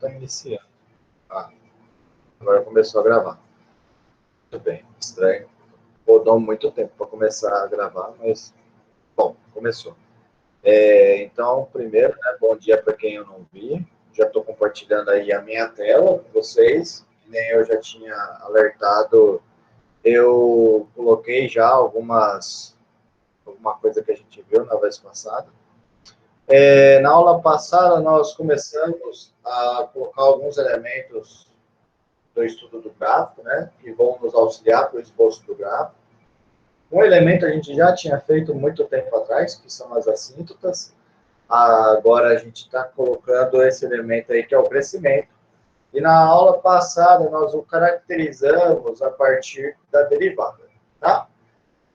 está iniciando. Ah, agora começou a gravar. Muito bem, estranho. Rodou muito tempo para começar a gravar, mas, bom, começou. Então, primeiro, né, bom dia para quem eu não vi. Já estou compartilhando aí a minha tela com vocês. Que nem eu já tinha alertado, eu coloquei já alguma coisa que a gente viu na vez passada. Na aula passada, nós começamos a colocar alguns elementos do estudo do gráfico, né, que vão nos auxiliar para o esboço do gráfico. Um elemento a gente já tinha feito muito tempo atrás, que são as assíntotas. Agora a gente está colocando esse elemento aí, que é o crescimento. E na aula passada, nós o caracterizamos a partir da derivada. Tá?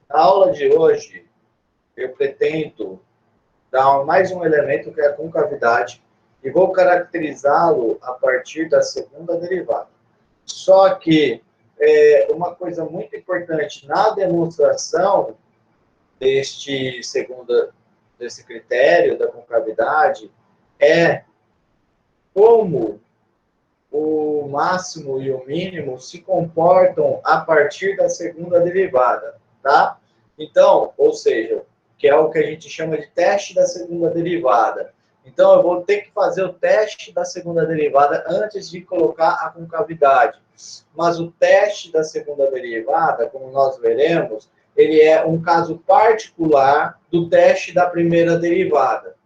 Na aula de hoje, eu pretendo dar mais um elemento, que é a concavidade, e vou caracterizá-lo a partir da segunda derivada. Só que uma coisa muito importante na demonstração desse critério da concavidade é como o máximo e o mínimo se comportam a partir da segunda derivada, tá? Então, ou seja, que é o que a gente chama de teste da segunda derivada. Então, eu vou ter que fazer o teste da segunda derivada antes de colocar a concavidade. Mas o teste da segunda derivada, como nós veremos, ele é um caso particular do teste da primeira derivada.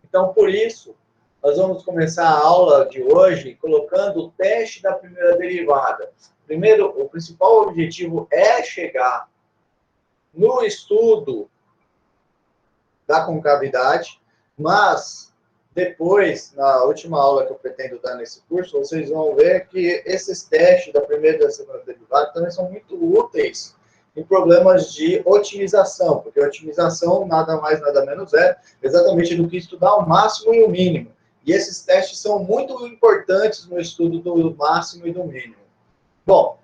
Então, por isso, nós vamos começar a aula de hoje colocando o teste da primeira derivada. Primeiro, o principal objetivo é chegar no estudo da concavidade, mas depois, na última aula que eu pretendo dar nesse curso, vocês vão ver que esses testes da primeira e da segunda derivada também são muito úteis em problemas de otimização, porque otimização nada mais, nada menos é exatamente do que estudar o máximo e o mínimo. E esses testes são muito importantes no estudo do máximo e do mínimo. Bom,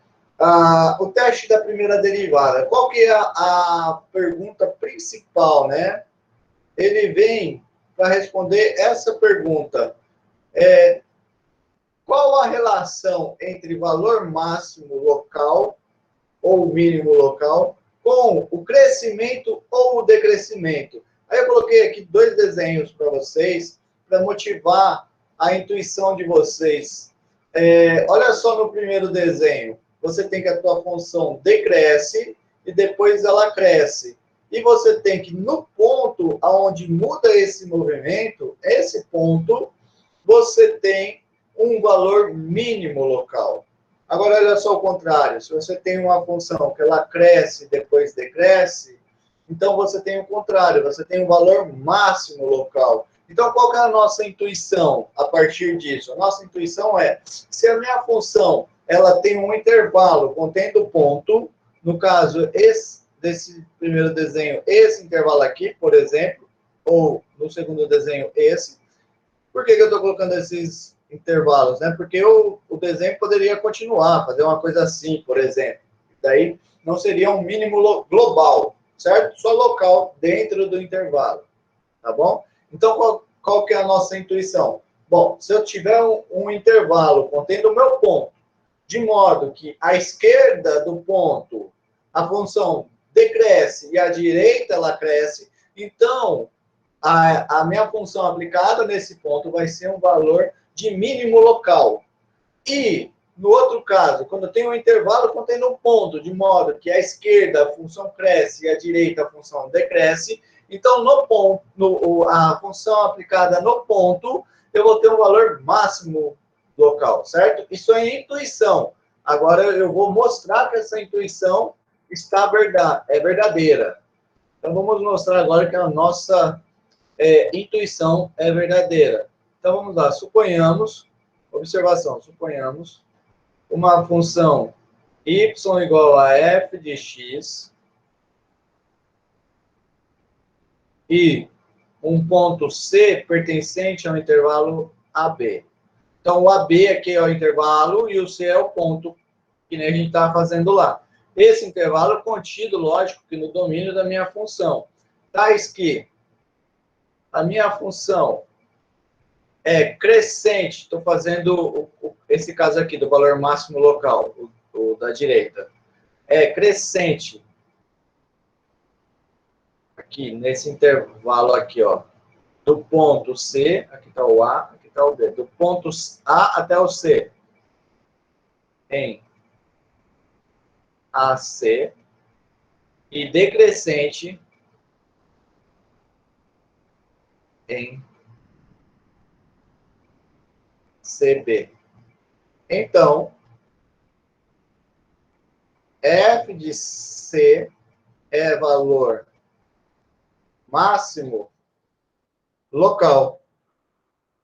o teste da primeira derivada, qual que é a pergunta principal, né? Ele vem para responder essa pergunta. Qual a relação entre valor máximo local ou mínimo local com o crescimento ou o decrescimento? Aí eu coloquei aqui 2 desenhos para vocês, para motivar a intuição de vocês. Olha só no primeiro desenho. Você tem que a tua função decresce e depois ela cresce. E você tem que, no ponto onde muda esse movimento, esse ponto, você tem um valor mínimo local. Agora, olha só o contrário. Se você tem uma função que ela cresce e depois decresce, então você tem o contrário. Você tem um valor máximo local. Então, qual que é a nossa intuição a partir disso? A nossa intuição é, se a minha função ela tem um intervalo contendo ponto, no caso, desse primeiro desenho, esse intervalo aqui, por exemplo, ou no segundo desenho, esse. Por que eu estou colocando esses intervalos, né? Porque o desenho poderia continuar, fazer uma coisa assim, por exemplo. Daí não seria um mínimo global, certo? Só local dentro do intervalo, tá bom? Então, qual que é a nossa intuição? Bom, se eu tiver um intervalo contendo o meu ponto, de modo que à esquerda do ponto a função decresce e à direita ela cresce, então a minha função aplicada nesse ponto vai ser um valor de mínimo local. E, no outro caso, quando eu tenho um intervalo contendo um ponto, de modo que à esquerda a função cresce e à direita a função decresce, então, no ponto, a função aplicada no ponto, eu vou ter um valor máximo local, certo? Isso é intuição. Agora, eu vou mostrar que essa intuição é verdadeira. Então, vamos mostrar agora que a nossa intuição é verdadeira. Então, vamos lá. Suponhamos, observação, suponhamos uma função y igual a f de x e um ponto C pertencente ao intervalo AB. Então, o AB aqui é o intervalo e o C é o ponto, que nem a gente está fazendo lá. Esse intervalo é contido, lógico, que no domínio da minha função. Tais que a minha função é crescente, estou fazendo esse caso aqui do valor máximo local, o da direita, é crescente, aqui nesse intervalo aqui, ó, do ponto C, aqui está o A, aqui está o B, do ponto A até o C, em AC, e decrescente em CB. Então, f de C é valor máximo local.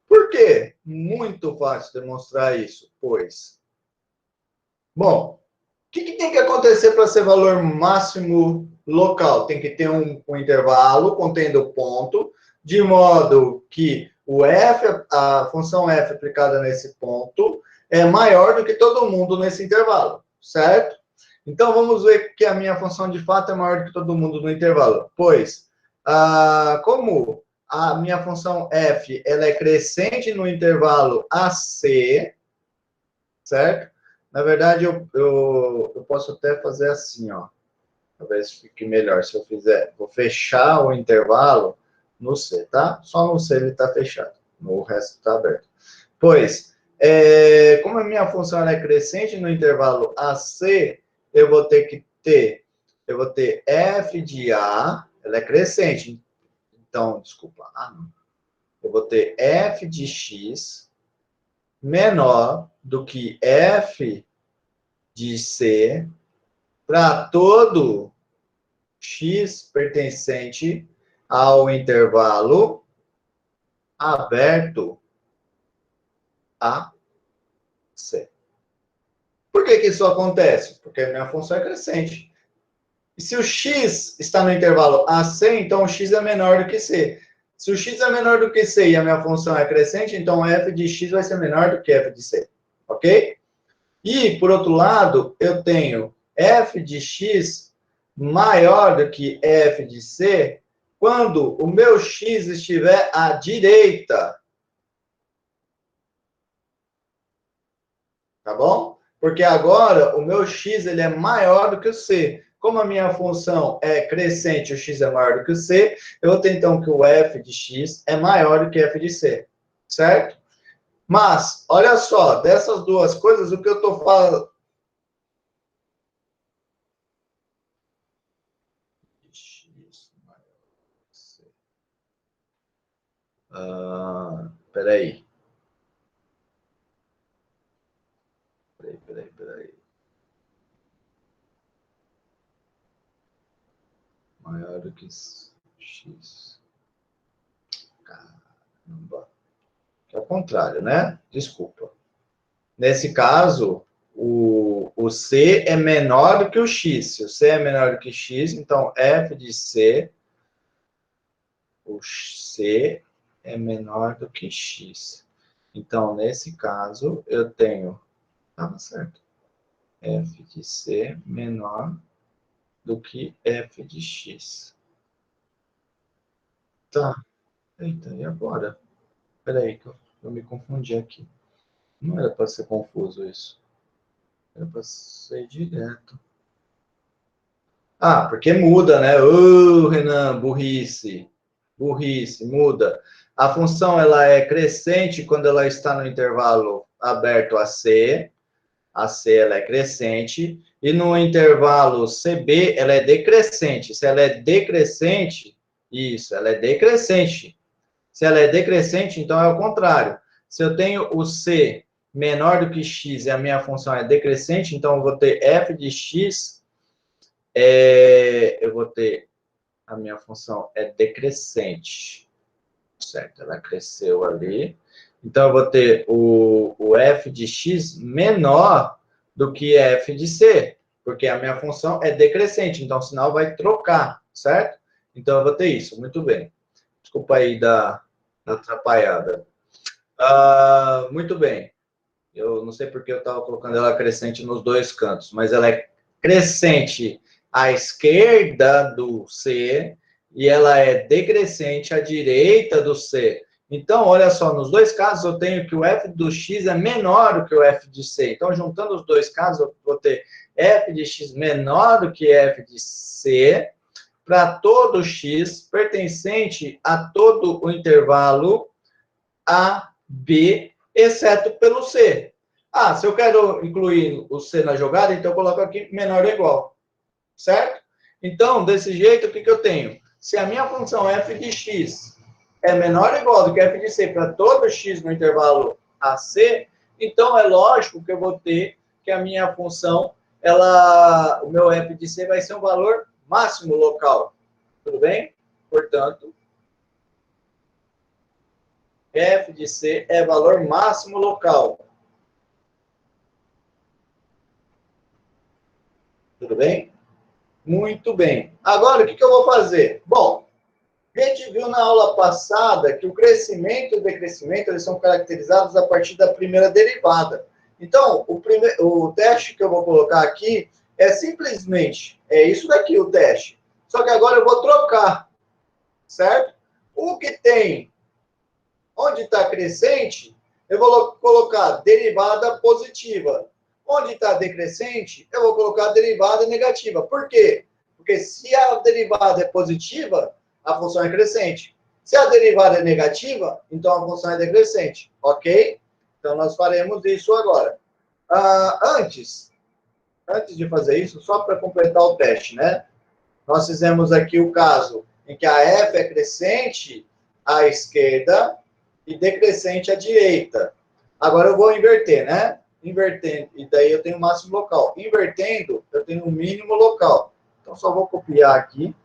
Por quê? Muito fácil demonstrar isso, pois... Bom, o que tem que acontecer para ser valor máximo local? Tem que ter um intervalo contendo ponto, de modo que o f, a função f aplicada nesse ponto, é maior do que todo mundo nesse intervalo, certo? Então, vamos ver que a minha função de fato é maior do que todo mundo no intervalo. Pois, como a minha função f ela é crescente no intervalo AC, certo? Na verdade, eu posso até fazer assim, ó. Talvez fique melhor se eu fizer. Vou fechar o intervalo no C, tá? Só no C ele está fechado. No resto está aberto. Pois, como a minha função é crescente no intervalo AC, eu vou ter f de A, ela é crescente. Então, desculpa, não. Eu vou ter f de X menor do que f de C para todo X pertencente ao intervalo aberto a C. Por que isso acontece? Porque a minha função é crescente. E se o X está no intervalo AC, então o X é menor do que C. Se o X é menor do que C e a minha função é crescente, então f de X vai ser menor do que f de C. Ok? E, por outro lado, eu tenho f de X maior do que f de C quando o meu X estiver à direita. Tá bom? Porque agora o meu X ele é maior do que o C. Como a minha função é crescente, o X é maior do que o C, eu vou ter então que o f de X é maior do que f de C. Certo? Mas, olha só, dessas duas coisas, o que eu estou falando... Peraí. Peraí. Maior do que X. Caramba. Que é o contrário, né? Desculpa. Nesse caso, o C é menor do que o X. Se o C é menor do que X, então f de C, o C é menor do que X. Então, nesse caso, eu tenho... Estava certo. F de C menor do que f de X. Tá. Eita, e agora? Peraí, que eu me confundi aqui. Não era para ser confuso isso. Era para ser direto. Porque muda, né? Renan, burrice. Burrice, muda. A função ela é crescente quando ela está no intervalo aberto a C. A C ela é crescente. E no intervalo CB ela é decrescente. Se ela é decrescente, isso, ela é decrescente. Se ela é decrescente, então é o contrário. Se eu tenho o C menor do que X e a minha função é decrescente, então eu vou ter f de X, eu vou ter, a minha função é decrescente, certo? Ela cresceu ali. Então eu vou ter o f de X menor do que f de C, porque a minha função é decrescente, então o sinal vai trocar, certo? Então eu vou ter isso, muito bem. Desculpa aí da atrapalhada. Muito bem. Eu não sei porque eu estava colocando ela crescente nos dois cantos, mas ela é crescente à esquerda do C e ela é decrescente à direita do C. Então, olha só, nos dois casos eu tenho que o f do x é menor do que o f de c. Então, juntando os dois casos, eu vou ter f de x menor do que f de c para todo x pertencente a todo o intervalo a, B, exceto pelo C. Ah, se eu quero incluir o C na jogada, então eu coloco aqui menor ou igual. Certo? Então, desse jeito, o que eu tenho? Se a minha função f de x é menor ou igual do que f de c para todo x no intervalo AC, então é lógico que eu vou ter que a minha função, o meu f de c vai ser um valor máximo local. Tudo bem? Portanto, f de c é valor máximo local. Tudo bem? Muito bem. Agora, o que eu vou fazer? Bom, a gente viu na aula passada que o crescimento e o decrescimento eles são caracterizados a partir da primeira derivada. Então, o teste que eu vou colocar aqui é simplesmente, é isso daqui o teste. Só que agora eu vou trocar, certo? O que tem, onde está crescente, eu vou colocar derivada positiva. Onde está decrescente, eu vou colocar derivada negativa. Por quê? Porque se a derivada é positiva, a função é crescente. Se a derivada é negativa, então a função é decrescente. Ok? Então, nós faremos isso agora. Antes de fazer isso, só para completar o teste, né? Nós fizemos aqui o caso em que a f é crescente à esquerda e decrescente à direita. Agora eu vou inverter, né? Invertendo, e daí eu tenho o máximo local. Invertendo, eu tenho o mínimo local. Então, só vou copiar aqui.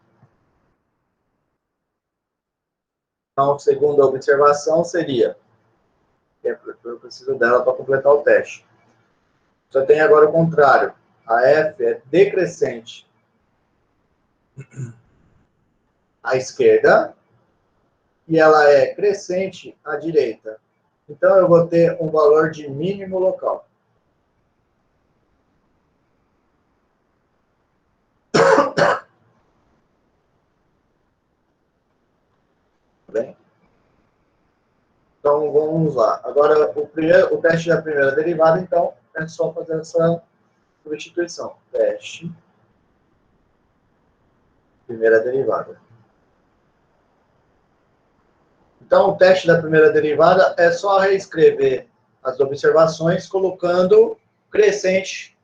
Então, segunda observação seria... Eu preciso dela para completar o teste. Só tem agora o contrário. A f é decrescente à esquerda e ela é crescente à direita. Então, eu vou ter um valor de mínimo local. Bem? Então, vamos lá. Agora, o teste da primeira derivada, então, é só fazer essa substituição. Teste, primeira derivada. Então, o teste da primeira derivada é só reescrever as observações colocando crescente,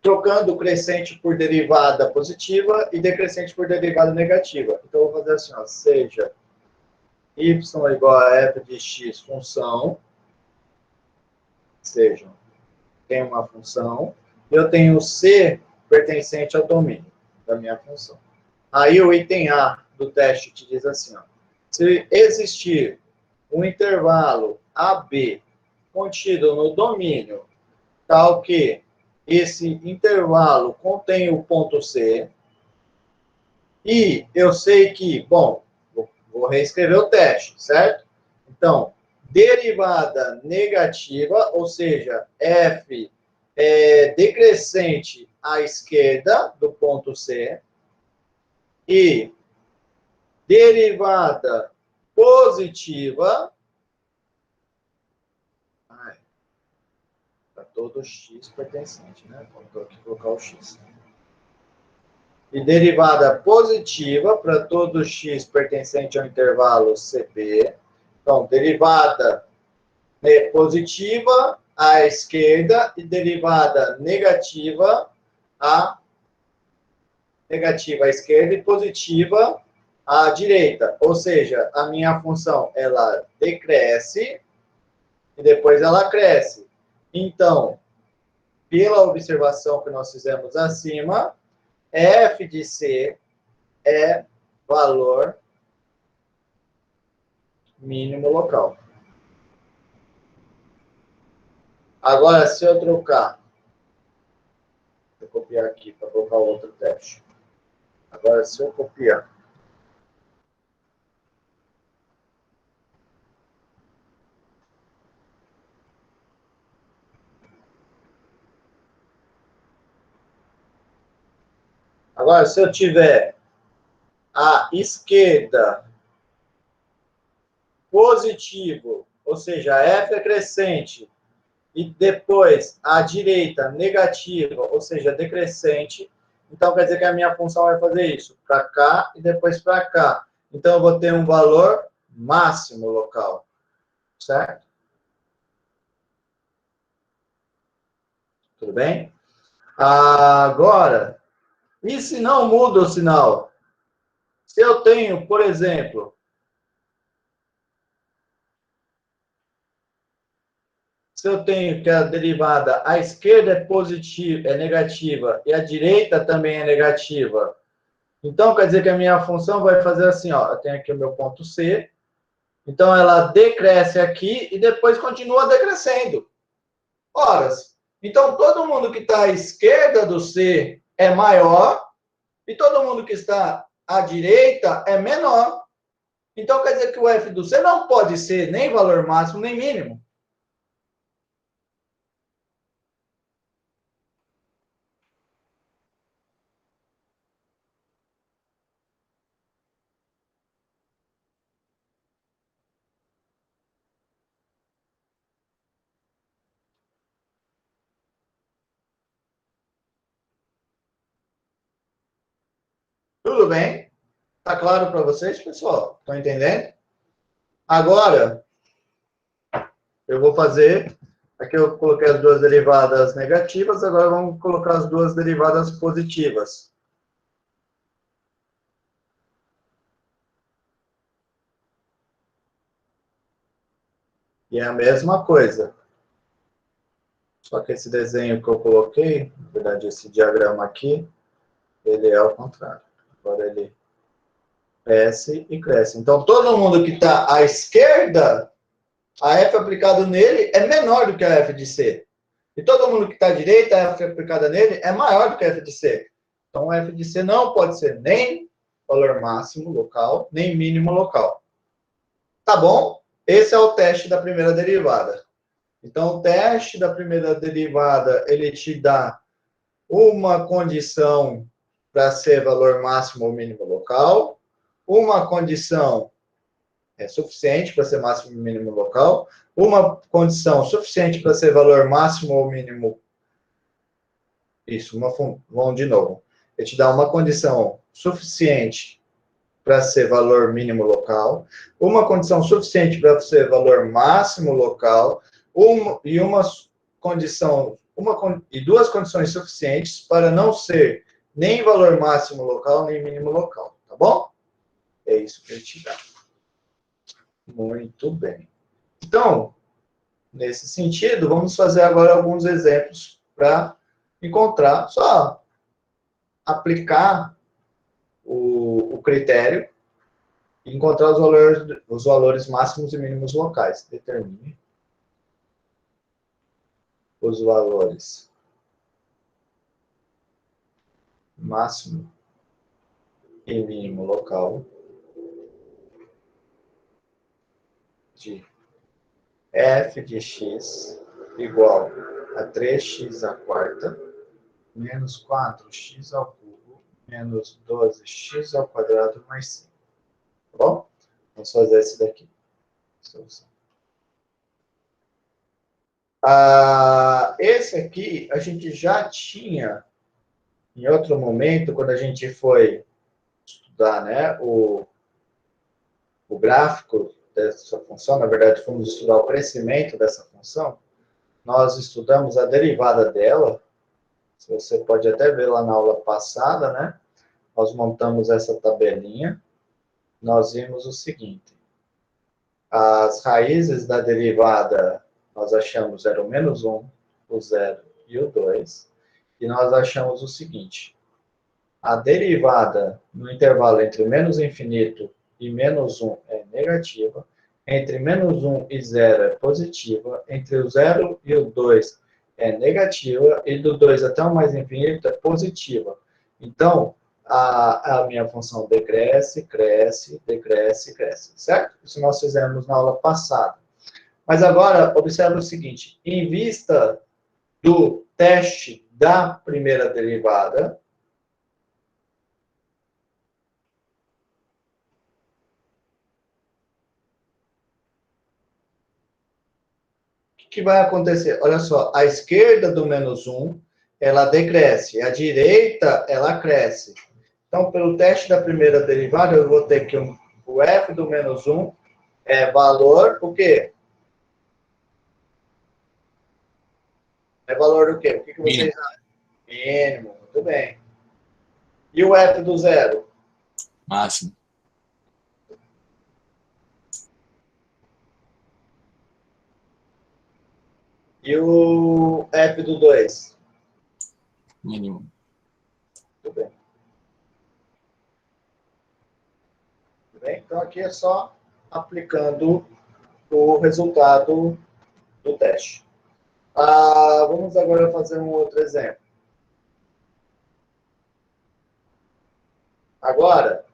trocando crescente por derivada positiva e decrescente por derivada negativa. Então, eu vou fazer assim, ó, seja y igual a f de x função, seja, tem uma função, eu tenho c pertencente ao domínio da minha função. Aí o item A do teste te diz assim, ó, se existir um intervalo AB contido no domínio tal que esse intervalo contém o ponto C, e eu sei que, bom, vou reescrever o teste, certo? Então, derivada negativa, ou seja, f é decrescente à esquerda do ponto C, e derivada positiva para todo x pertencente, né? Vou aqui colocar o x. E derivada positiva para todo x pertencente ao intervalo CB. Então, derivada positiva à esquerda e derivada negativa à esquerda e positiva à direita. Ou seja, a minha função, ela decresce e depois ela cresce. Então, pela observação que nós fizemos acima, f de c é valor mínimo local. Agora, se eu trocar, vou copiar aqui para colocar outro teste. Agora, se eu copiar, agora, se eu tiver a esquerda positivo, ou seja, f é crescente, e depois a direita negativa, ou seja, decrescente, então quer dizer que a minha função vai fazer isso, para cá e depois para cá. Então eu vou ter um valor máximo local, certo? Tudo bem? Agora, e se não muda o sinal? Se eu tenho, por exemplo, se eu tenho que a derivada à esquerda é positiva, é negativa e a direita também é negativa, então quer dizer que a minha função vai fazer assim, ó, eu tenho aqui o meu ponto C, então ela decresce aqui e depois continua decrescendo. Ora, então todo mundo que está à esquerda do C é maior e todo mundo que está à direita é menor. Então quer dizer que o f do C não pode ser nem valor máximo nem mínimo. Tudo bem? Tá claro para vocês, pessoal? Estão entendendo? Agora, eu vou fazer... Aqui eu coloquei as duas derivadas negativas, agora vamos colocar as duas derivadas positivas. E é a mesma coisa. Só que esse desenho que eu coloquei, na verdade, esse diagrama aqui, ele é ao contrário. Agora ele cresce e cresce. Então, todo mundo que está à esquerda, a F aplicada nele é menor do que a F de C. E todo mundo que está à direita, a F aplicada nele é maior do que a F de C. Então, a F de C não pode ser nem valor máximo local, nem mínimo local. Tá bom? Esse é o teste da primeira derivada. Então, o teste da primeira derivada, ele te dá uma condição para ser valor máximo ou mínimo local, uma condição suficiente para ser máximo ou mínimo local, uma condição suficiente para ser valor máximo ou mínimo. Isso, vamos de novo. Ele te dá uma condição suficiente para ser valor mínimo local, uma condição suficiente para ser valor máximo local, e duas condições suficientes para não ser nem valor máximo local, nem mínimo local, tá bom? É isso que ele te dá. Muito bem. Então, nesse sentido, vamos fazer agora alguns exemplos para encontrar, só aplicar o critério e encontrar os valores máximos e mínimos locais. Determine os valores máximo e mínimo local de f de x igual a 3x à quarta menos 4x ao cubo menos 12x ao quadrado mais 5. Tá bom? Vamos fazer esse daqui. Solução. Esse aqui a gente já tinha em outro momento, quando a gente foi estudar, né, o gráfico dessa função, na verdade, fomos estudar o crescimento dessa função, nós estudamos a derivada dela, você pode até ver lá na aula passada, né? Nós montamos essa tabelinha, nós vimos o seguinte, as raízes da derivada, nós achamos era o menos 1, o 0 e o 2, e nós achamos o seguinte, a derivada no intervalo entre menos infinito e menos 1 é negativa, entre menos 1 e 0 é positiva, entre o 0 e o 2 é negativa, e do 2 até o mais infinito é positiva. Então, a minha função decresce, cresce, decresce, cresce, certo? Isso nós fizemos na aula passada. Mas agora, observe o seguinte, em vista do teste da primeira derivada, que vai acontecer? Olha só, a esquerda do menos 1, ela decresce. A direita, ela cresce. Então, pelo teste da primeira derivada, eu vou ter que o f do menos 1 é valor, o quê? É valor do quê? O que vocês acham? Mínimo, muito bem. E o f do zero? Máximo. E o f do 2? Mínimo. Muito bem. Muito bem. Então, aqui é só aplicando o resultado do teste. Vamos agora fazer um outro exemplo. Agora,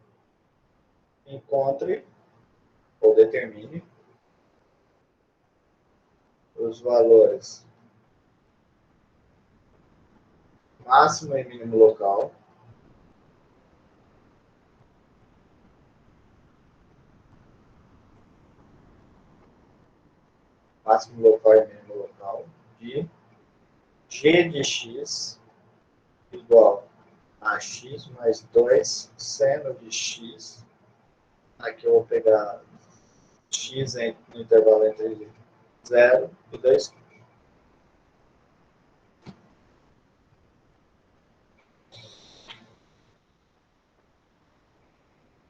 encontre ou determine os valores máximo e mínimo local máximo local e mínimo local de g de x igual a x mais 2 seno de x. Aqui eu vou pegar x no intervalo entre 0 e 2.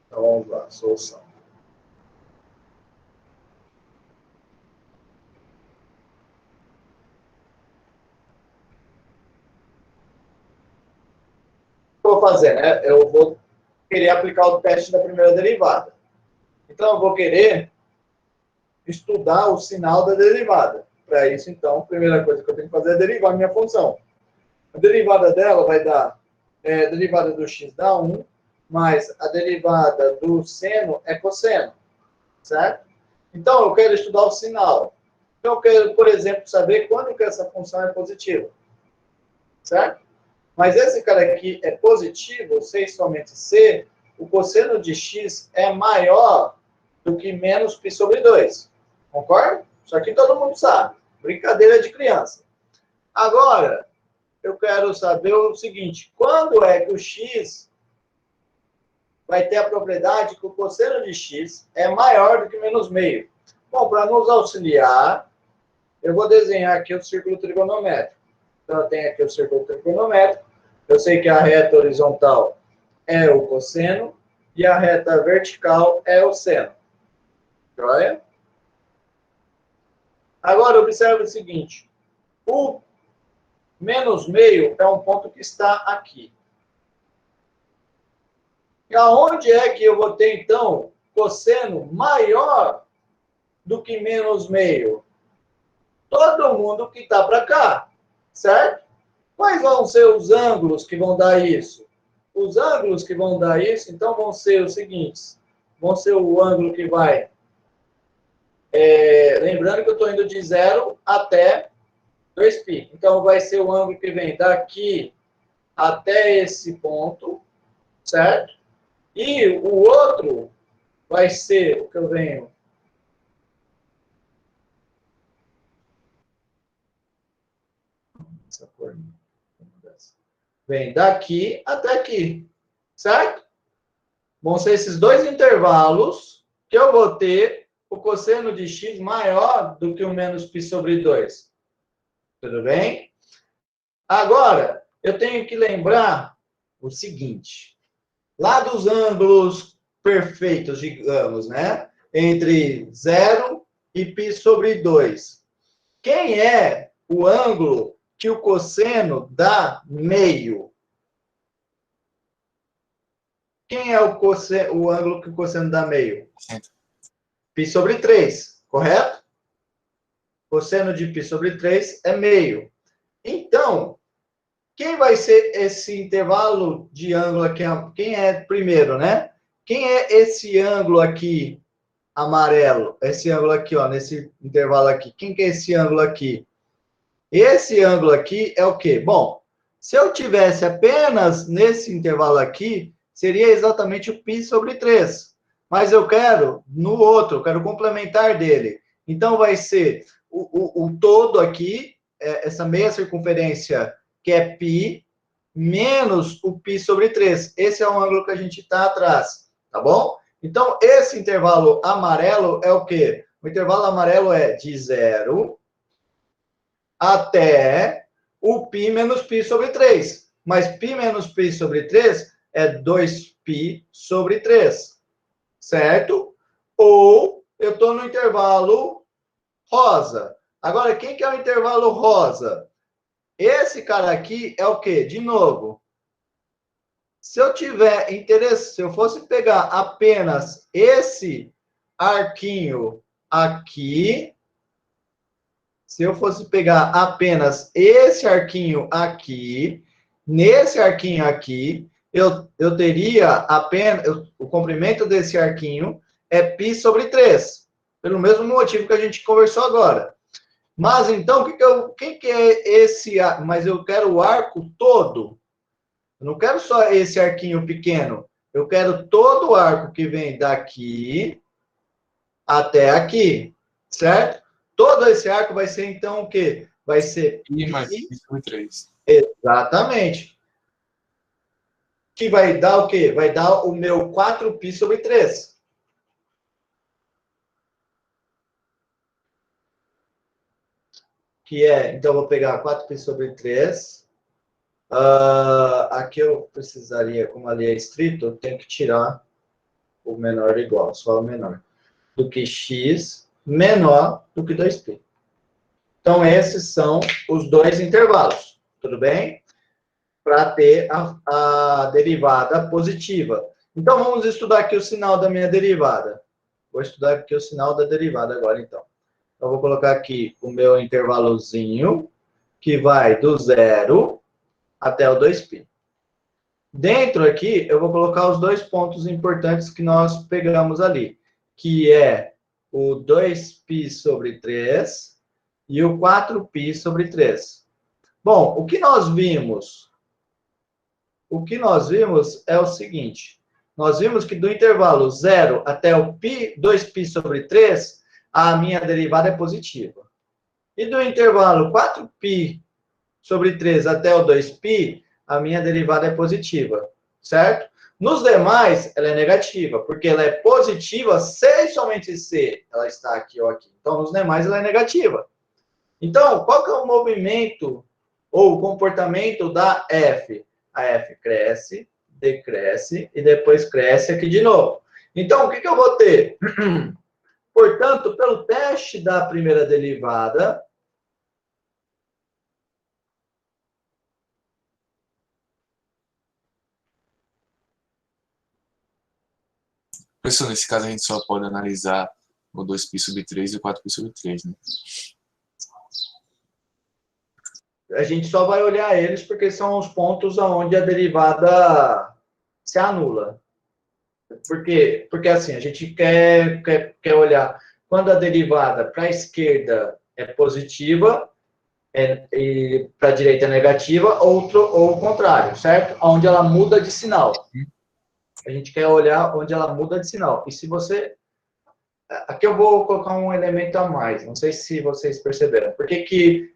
Então, vamos lá, solução. O que eu vou fazer, né? Eu vou querer aplicar o teste da primeira derivada. Então, eu vou querer estudar o sinal da derivada. Para isso, então, a primeira coisa que eu tenho que fazer é derivar a minha função. A derivada dela vai dar, a derivada do x dá 1, mas a derivada do seno é cosseno, certo? Então, eu quero estudar o sinal. Então, eu quero, por exemplo, saber quando que essa função é positiva, certo? Mas esse cara aqui é positivo, C e somente C, o cosseno de x é maior do que menos π sobre 2. Concorda? Isso aqui todo mundo sabe. Brincadeira de criança. Agora, eu quero saber o seguinte. Quando é que o x vai ter a propriedade que o cosseno de x é maior do que menos meio? Bom, para nos auxiliar, eu vou desenhar aqui o círculo trigonométrico. Então, eu tenho aqui o círculo trigonométrico. Eu sei que a reta horizontal é o cosseno e a reta vertical é o seno. Joia? Agora, observe o seguinte. O menos meio é um ponto que está aqui. E aonde é que eu vou ter, então, cosseno maior do que menos meio? Todo mundo que está para cá, certo? Quais vão ser os ângulos que vão dar isso? Os ângulos que vão dar isso, então, vão ser os seguintes. Vão ser o ângulo que vai... lembrando que eu estou indo de 0 até 2π. Então, vai ser o ângulo que vem daqui até esse ponto, certo? E o outro vai ser o que eu venho... Essa cor... Vem daqui até aqui, certo? Vão ser esses dois intervalos que eu vou ter o cosseno de x maior do que o menos π sobre 2. Tudo bem? Agora, eu tenho que lembrar o seguinte. Lá dos ângulos perfeitos, digamos, né? Entre 0 e π sobre 2. Quem é o ângulo que o cosseno dá meio? Quem é o ângulo que o cosseno dá meio? Π sobre 3, correto? Cosseno de π sobre 3 é meio. Então, quem vai ser esse intervalo de ângulo aqui? Quem é primeiro, né? Quem é esse ângulo aqui amarelo? Esse ângulo aqui, ó, nesse intervalo aqui. Quem que é esse ângulo aqui? Esse ângulo aqui é o quê? Bom, se eu tivesse apenas nesse intervalo aqui, seria exatamente o π sobre 3. Mas eu quero no outro, eu quero complementar dele. Então, vai ser o todo aqui, essa meia circunferência, que é π, menos o π sobre 3. Esse é o ângulo que a gente está atrás, tá bom? Então, esse intervalo amarelo é o quê? O intervalo amarelo é de 0 até o π menos π sobre 3. Mas π menos π sobre 3 é 2π sobre 3, certo? Ou eu estou no intervalo rosa. Agora, quem que é o intervalo rosa? Esse cara aqui é o quê? De novo, se eu tiver interesse, se eu fosse pegar apenas esse arquinho aqui, se eu fosse pegar apenas esse arquinho aqui, nesse arquinho aqui, eu teria apenas, o comprimento desse arquinho é π sobre 3, pelo mesmo motivo que a gente conversou agora. Mas então, quem que é esse? Mas eu quero o arco todo. Eu não quero só esse arquinho pequeno. Eu quero todo o arco que vem daqui até aqui, certo? Todo esse arco vai ser, então, o quê? Vai ser π mais π sobre 3. Exatamente. Que vai dar o quê? Vai dar o meu 4π sobre 3. Que é, então, eu vou pegar 4π sobre 3. Aqui eu precisaria, como ali é estrito, eu tenho que tirar o menor igual, só o menor. Do que x menor do que 2π. Então, esses são os dois intervalos, tudo bem? Para ter a derivada positiva. Então, vamos estudar aqui o sinal da minha derivada. Vou estudar aqui o sinal da derivada agora, então. Então, vou colocar aqui o meu intervalozinho, que vai do 0 até o 2π. Dentro aqui, eu vou colocar os dois pontos importantes que nós pegamos ali, que é o 2π sobre 3 e o 4π sobre 3. Bom, o que nós vimos? O que nós vimos é o seguinte. Nós vimos que do intervalo 0 até o 2π sobre 3, a minha derivada é positiva. E do intervalo 4π sobre 3 até o 2π, a minha derivada é positiva, certo? Nos demais, ela é negativa, porque ela é positiva se e somente se ela está aqui ou aqui. Então, nos demais, ela é negativa. Então, qual que é o movimento ou o comportamento da f? A f cresce, decresce e depois cresce aqui de novo. Então, o que eu vou ter? Portanto, pelo teste da primeira derivada, Professor, nesse caso a gente só pode analisar o 2π sobre 3 e o 4π sobre 3, né? a gente só vai olhar eles porque são os pontos onde a derivada se anula. Porque assim, a gente quer olhar quando a derivada para a esquerda é positiva e para a direita é negativa, ou o contrário, certo? Onde ela muda de sinal. A gente quer olhar onde ela muda de sinal. E se você... Aqui eu vou colocar um elemento a mais, não sei se vocês perceberam. Por que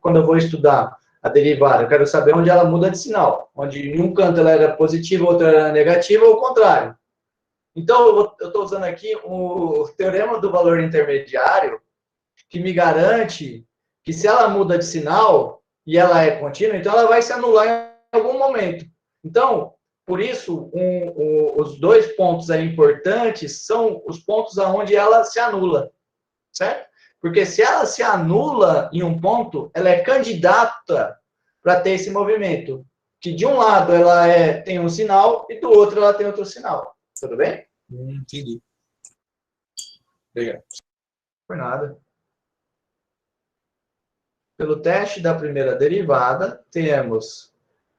quando eu vou estudar a derivada, eu quero saber onde ela muda de sinal. Onde em um canto ela era positiva, outro era negativa, ou o contrário. Então, eu estou usando aqui o teorema do valor intermediário, que me garante que se ela muda de sinal e ela é contínua, então ela vai se anular em algum momento. Então, por isso, os dois pontos aí importantes são os pontos onde ela se anula, certo? Porque se ela se anula em um ponto, ela é candidata para ter esse movimento. Que de um lado ela tem um sinal e do outro ela tem outro sinal. Tudo bem? Entendi. Obrigado. Por nada. Pelo teste da primeira derivada, temos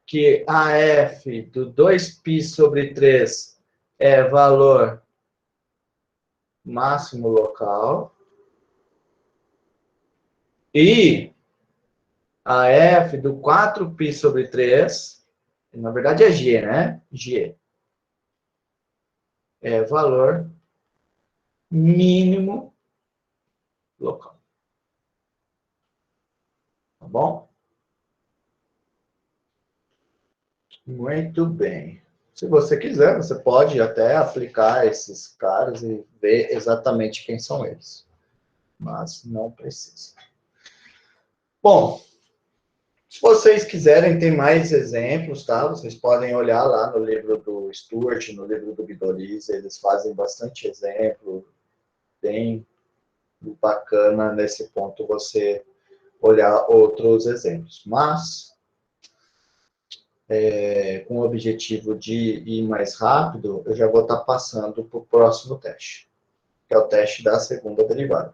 que a f do 2π sobre 3 é valor máximo local. E a f do 4π sobre 3, na verdade é g, né? G. É valor mínimo local. Tá bom? Muito bem. Se você quiser, você pode até aplicar esses caras e ver exatamente quem são eles. Mas não precisa. Bom, se vocês quiserem, tem mais exemplos, tá? Vocês podem olhar lá no livro do Stuart, no livro do Guidoliza, eles fazem bastante exemplo, bem bacana nesse ponto você olhar outros exemplos. Mas, com o objetivo de ir mais rápido, eu já vou estar passando para o próximo teste, que é o teste da segunda derivada.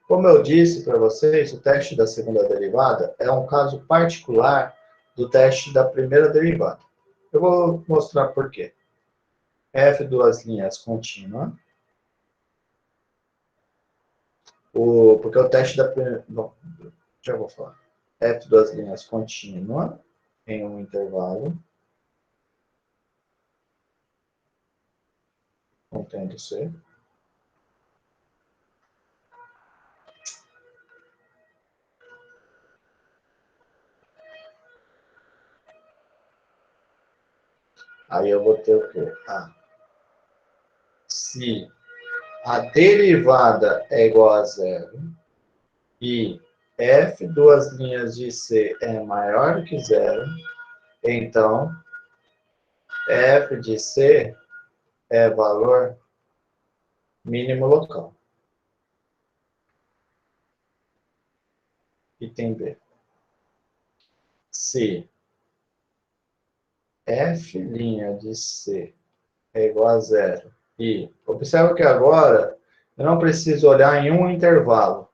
Como eu disse para vocês, o teste da segunda derivada é um caso particular do teste da primeira derivada. Eu vou mostrar por quê. F duas linhas contínua. Porque o teste da primeira... Bom, já vou falar. F duas linhas contínua em um intervalo. Contendo C. Aí eu vou ter o quê? Se a derivada é igual a zero e f duas linhas de C é maior que zero, então f de C é valor mínimo local. Item B. Se f' de C é igual a zero e observa que agora eu não preciso olhar em um intervalo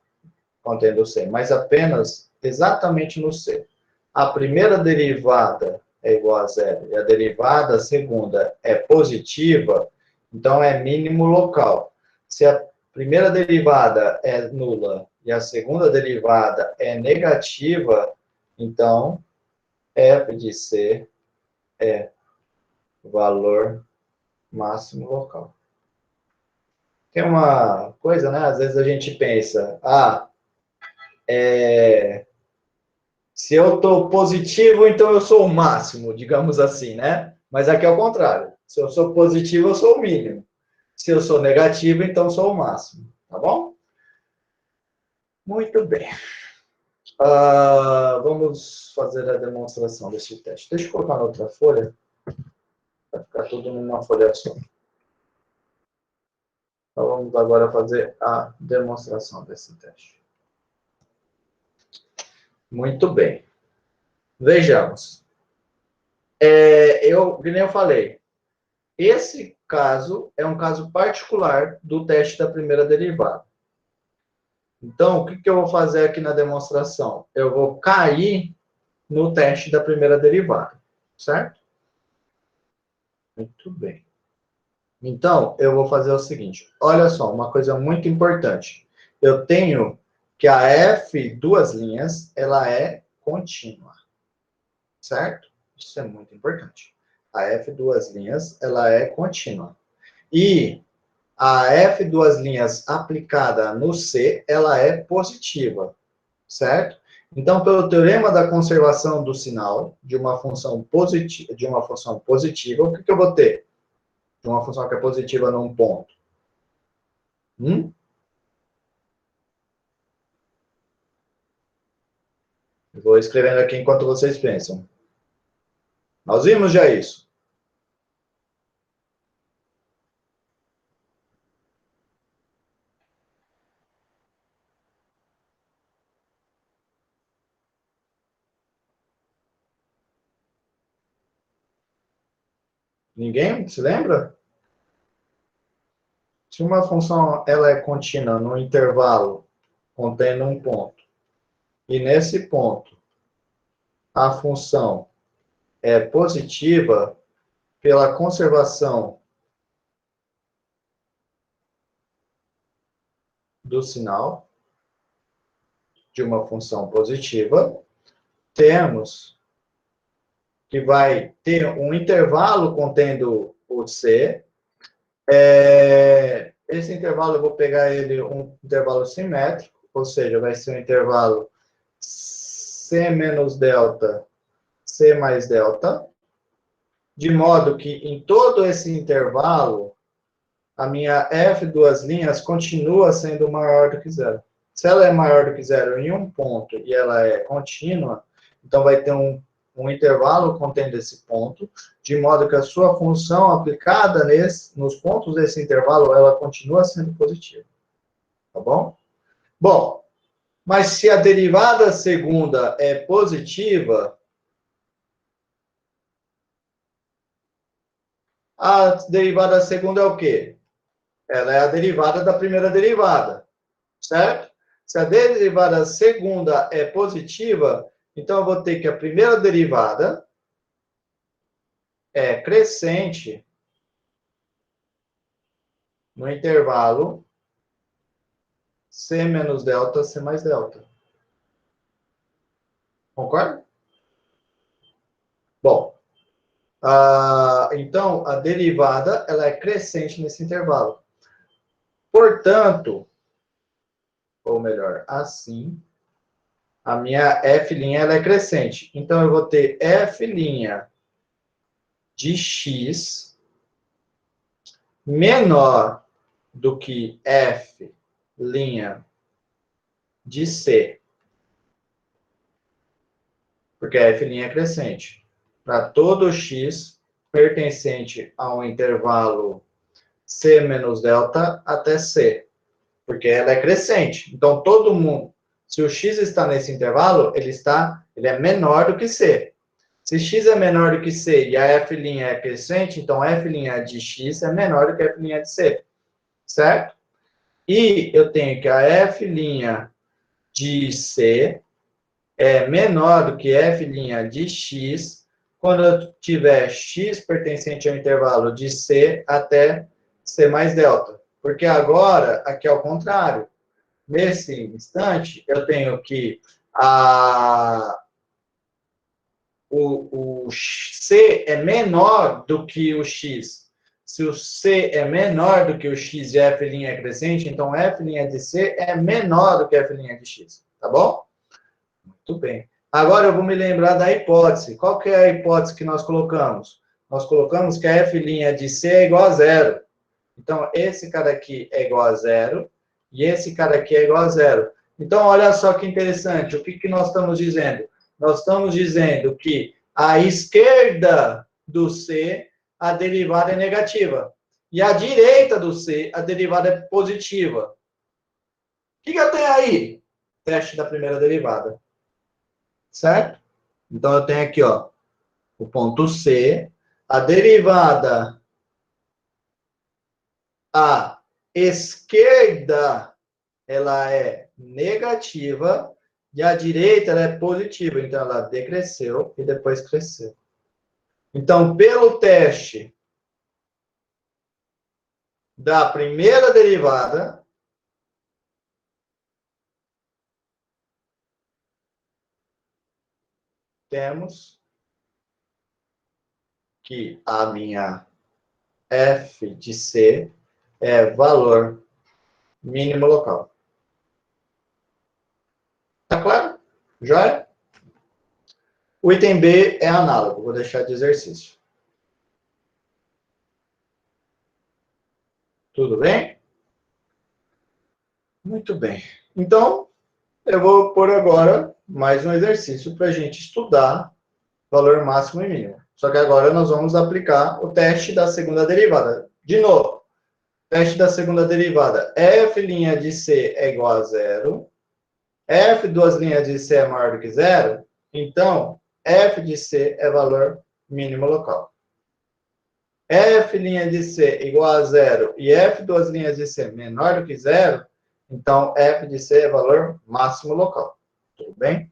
contendo C, mas apenas exatamente no C. A primeira derivada é igual a zero e a derivada segunda é positiva, então é mínimo local. Se a primeira derivada é nula e a segunda derivada é negativa, então f de C é valor máximo local. Tem uma coisa, né? Às vezes a gente pensa, se eu estou positivo, então eu sou o máximo, digamos assim, né? Mas aqui é o contrário. Se eu sou positivo, eu sou o mínimo. Se eu sou negativo, então eu sou o máximo. Tá bom? Muito bem. Vamos fazer a demonstração desse teste. Deixa eu colocar na outra folha. Vai ficar tudo numa folha só. Então, vamos agora fazer a demonstração desse teste. Muito bem. Vejamos. Que nem eu falei, esse caso é um caso particular do teste da primeira derivada. Então, o que eu vou fazer aqui na demonstração? Eu vou cair no teste da primeira derivada, certo? Muito bem. Então, eu vou fazer o seguinte. Olha só, uma coisa muito importante. Eu tenho que a f duas linhas, ela é contínua, certo? Isso é muito importante. A f duas linhas, ela é contínua. E a f duas linhas aplicada no C, ela é positiva, certo? Então, pelo teorema da conservação do sinal de uma função positiva, o que eu vou ter? De uma função que é positiva num ponto. Vou escrevendo aqui enquanto vocês pensam. Nós vimos já isso. Ninguém se lembra? Se uma função ela é contínua no intervalo contendo um ponto, e nesse ponto a função é positiva pela conservação do sinal de uma função positiva, temos que vai ter um intervalo contendo o C, esse intervalo eu vou pegar ele um intervalo simétrico, ou seja, vai ser um intervalo C menos delta, C mais delta, de modo que em todo esse intervalo, a minha F duas linhas continua sendo maior do que zero. Se ela é maior do que zero em um ponto e ela é contínua, então vai ter um intervalo contendo esse ponto, de modo que a sua função aplicada nos pontos desse intervalo, ela continua sendo positiva. Tá bom? Bom, mas se a derivada segunda é positiva, a derivada segunda é o quê? Ela é a derivada da primeira derivada, certo? Se a derivada segunda é positiva, então eu vou ter que a primeira derivada é crescente no intervalo C menos delta, C mais delta. Concorda? Bom, então a derivada ela é crescente nesse intervalo. Portanto, ou melhor, assim, a minha f' ela é crescente. Então, eu vou ter f' de x menor do que f' de c. Porque a f' é crescente. Para todo x pertencente ao intervalo c menos delta até c. Porque ela é crescente. Então, todo mundo, se o x está nesse intervalo, ele é menor do que c. Se x é menor do que c e a f' é crescente, então f' de x é menor do que f' de c. Certo? E eu tenho que a f' de c é menor do que f' de x quando eu tiver x pertencente ao intervalo de c até c mais delta. Porque agora, aqui é o contrário. Nesse instante, eu tenho que o C é menor do que o X. Se o C é menor do que o X e a F' é crescente, então F' de C é menor do que F' de X. Tá bom? Muito bem. Agora eu vou me lembrar da hipótese. Qual que é a hipótese que nós colocamos? Nós colocamos que a F' de C é igual a zero. Então, esse cara aqui é igual a zero e esse cara aqui é igual a zero. Então, olha só que interessante. O que, que nós estamos dizendo? Nós estamos dizendo que à esquerda do C, a derivada é negativa. E à direita do C, a derivada é positiva. O que, que eu tenho aí? Teste da primeira derivada. Certo? Então, eu tenho aqui, ó, o ponto C. A derivada à esquerda, ela é negativa e a direita ela é positiva. Então, ela decresceu e depois cresceu. Então, pelo teste da primeira derivada, temos que a minha f de c é valor mínimo local. Tá claro? Já é? O item B é análogo, vou deixar de exercício. Tudo bem? Muito bem. Então, eu vou pôr agora mais um exercício para a gente estudar valor máximo e mínimo. Só que agora nós vamos aplicar o teste da segunda derivada. De novo, teste da segunda derivada. F' de C é igual a zero. F duas linhas de C é maior do que zero. Então, F de C é valor mínimo local. F' de C igual a zero e F duas linhas de C menor do que zero, então F de C é valor máximo local. Tudo bem?